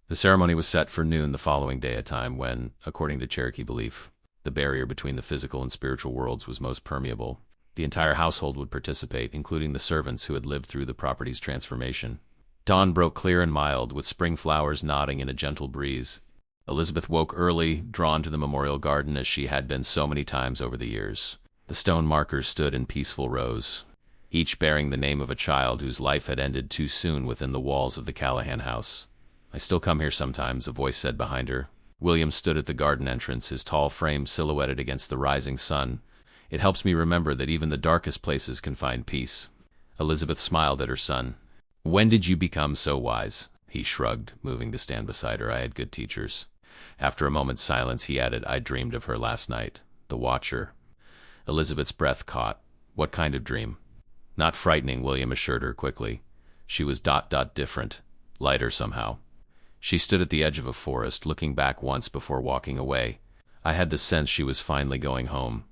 [SPEAKER 1] The ceremony was set for noon the following day, a time when, according to Cherokee belief, the barrier between the physical and spiritual worlds was most permeable. The entire household would participate, including the servants who had lived through the property's transformation. Dawn broke clear and mild, with spring flowers nodding in a gentle breeze. Elizabeth woke early, drawn to the memorial garden as she had been so many times over the years. The stone markers stood in peaceful rows, each bearing the name of a child whose life had ended too soon within the walls of the Callahan house. I still come here sometimes, a voice said behind her. William stood at the garden entrance, his tall frame silhouetted against the rising sun, It helps me remember that even the darkest places can find peace. Elizabeth smiled at her son. When did you become so wise? He shrugged, moving to stand beside her. I had good teachers. After a moment's silence, he added, I dreamed of her last night. The Watcher. Elizabeth's breath caught. What kind of dream? Not frightening, William assured her quickly. She was different. Lighter somehow. She stood at the edge of a forest, looking back once before walking away. I had the sense she was finally going home.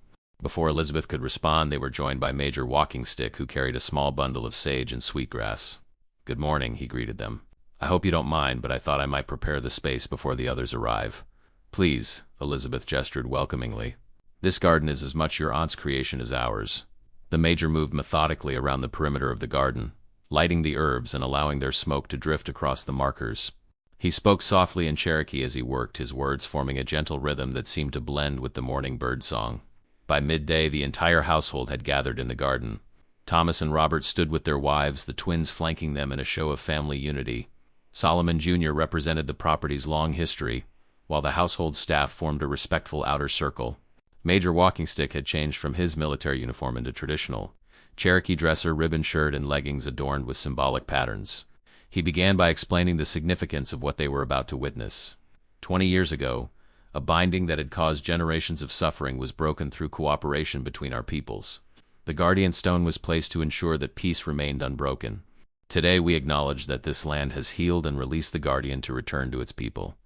[SPEAKER 1] Before Elizabeth could respond, they were joined by Major Walkingstick, who carried a small bundle of sage and sweetgrass. Good morning, he greeted them. I hope you don't mind, but I thought I might prepare the space before the others arrive. Please, Elizabeth gestured welcomingly. This garden is as much your aunt's creation as ours. The Major moved methodically around the perimeter of the garden, lighting the herbs and allowing their smoke to drift across the markers. He spoke softly in Cherokee as he worked, his words forming a gentle rhythm that seemed to blend with the morning bird song. By midday, the entire household had gathered in the garden. Thomas and Robert stood with their wives, the twins flanking them in a show of family unity. Solomon Jr. represented the property's long history, while the household staff formed a respectful outer circle. Major Walkingstick had changed from his military uniform into traditional Cherokee dresser, ribbon shirt, and leggings adorned with symbolic patterns. He began by explaining the significance of what they were about to witness. 20 years ago, a binding that had caused generations of suffering was broken through cooperation between our peoples. The guardian stone was placed to ensure that peace remained unbroken. Today we acknowledge that this land has healed and released the guardian to return to its people.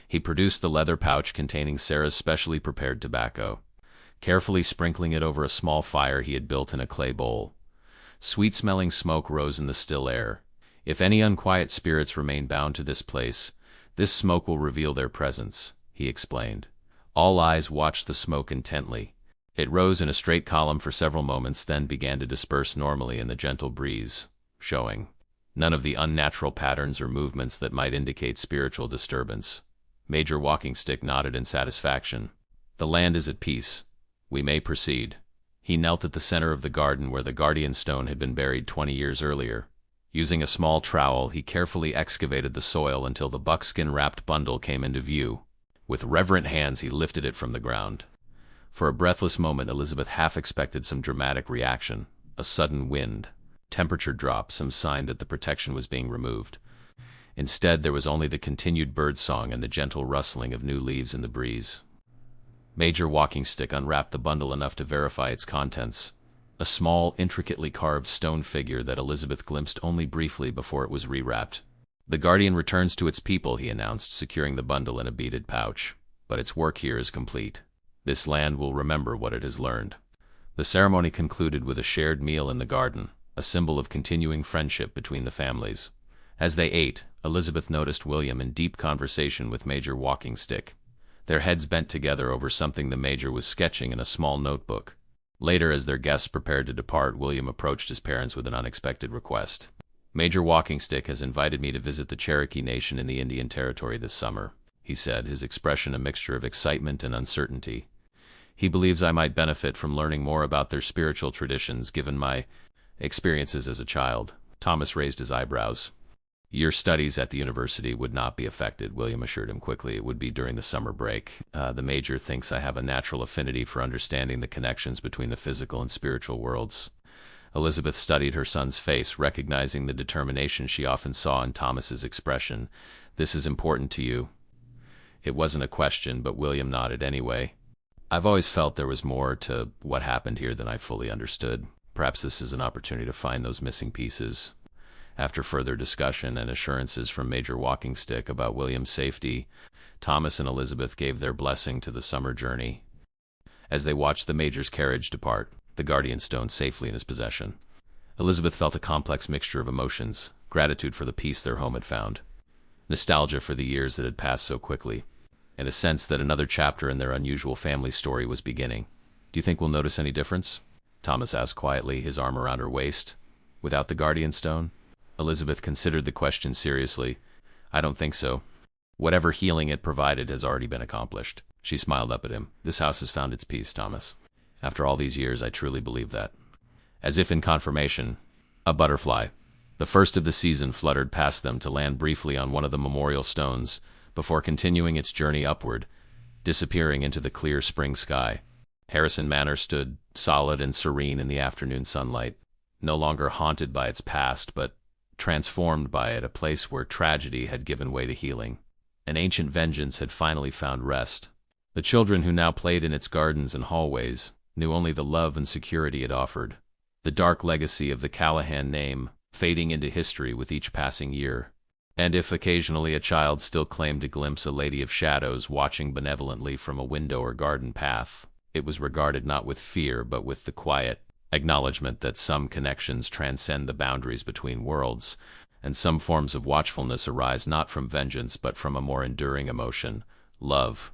[SPEAKER 1] He produced the leather pouch containing Sarah's specially prepared tobacco. Carefully sprinkling it over a small fire he had built in a clay bowl. Sweet-smelling smoke rose in the still air. If any unquiet spirits remain bound to this place, this smoke will reveal their presence, he explained. All eyes watched the smoke intently. It rose in a straight column for several moments, then began to disperse normally in the gentle breeze, showing none of the unnatural patterns or movements that might indicate spiritual disturbance. Major Walkingstick nodded in satisfaction. The land is at peace. We may proceed. He knelt at the center of the garden where the guardian stone had been buried 20 years earlier. Using a small trowel, he carefully excavated the soil until the buckskin-wrapped bundle came into view. With reverent hands, he lifted it from the ground. For a breathless moment, Elizabeth half expected some dramatic reaction. A sudden wind, temperature drop, some sign that the protection was being removed. Instead, there was only the continued bird song and the gentle rustling of new leaves in the breeze. Major Walkingstick unwrapped the bundle enough to verify its contents. A small, intricately carved stone figure that Elizabeth glimpsed only briefly before it was rewrapped. The guardian returns to its people, he announced, securing the bundle in a beaded pouch. But its work here is complete. This land will remember what it has learned. The ceremony concluded with a shared meal in the garden, a symbol of continuing friendship between the families. As they ate, Elizabeth noticed William in deep conversation with Major Walkingstick. Their heads bent together over something the Major was sketching in a small notebook. Later, as their guests prepared to depart, William approached his parents with an unexpected request. Major Walkingstick has invited me to visit the Cherokee Nation in the Indian Territory this summer, he said, his expression a mixture of excitement and uncertainty. He believes I might benefit from learning more about their spiritual traditions given my experiences as a child. Thomas raised his eyebrows. Your studies at the university would not be affected, William assured him quickly. It would be during the summer break. The Major thinks I have a natural affinity for understanding the connections between the physical and spiritual worlds. Elizabeth studied her son's face, recognizing the determination she often saw in Thomas's expression. This is important to you? It wasn't a question, but William nodded anyway. I've always felt there was more to what happened here than I fully understood. Perhaps this is an opportunity to find those missing pieces. After further discussion and assurances from Major Walkingstick about William's safety, Thomas and Elizabeth gave their blessing to the summer journey. As they watched the Major's carriage depart, the guardian stone safely in his possession, Elizabeth felt a complex mixture of emotions: gratitude for the peace their home had found, nostalgia for the years that had passed so quickly, and a sense that another chapter in their unusual family story was beginning. Do you think we'll notice any difference? Thomas asked quietly, his arm around her waist. Without the guardian stone? Elizabeth considered the question seriously. I don't think so. Whatever healing it provided has already been accomplished. She smiled up at him. This house has found its peace, Thomas. After all these years, I truly believe that. As if in confirmation, a butterfly, the first of the season, fluttered past them to land briefly on one of the memorial stones before continuing its journey upward, disappearing into the clear spring sky. Harrison Manor stood solid and serene in the afternoon sunlight, no longer haunted by its past, but transformed by it, a place where tragedy had given way to healing. An ancient vengeance had finally found rest. The children who now played in its gardens and hallways knew only the love and security it offered, the dark legacy of the Callahan name fading into history with each passing year. And if occasionally a child still claimed to glimpse a lady of shadows watching benevolently from a window or garden path, it was regarded not with fear but with the quiet acknowledgement that some connections transcend the boundaries between worlds, and some forms of watchfulness arise not from vengeance but from a more enduring emotion, love.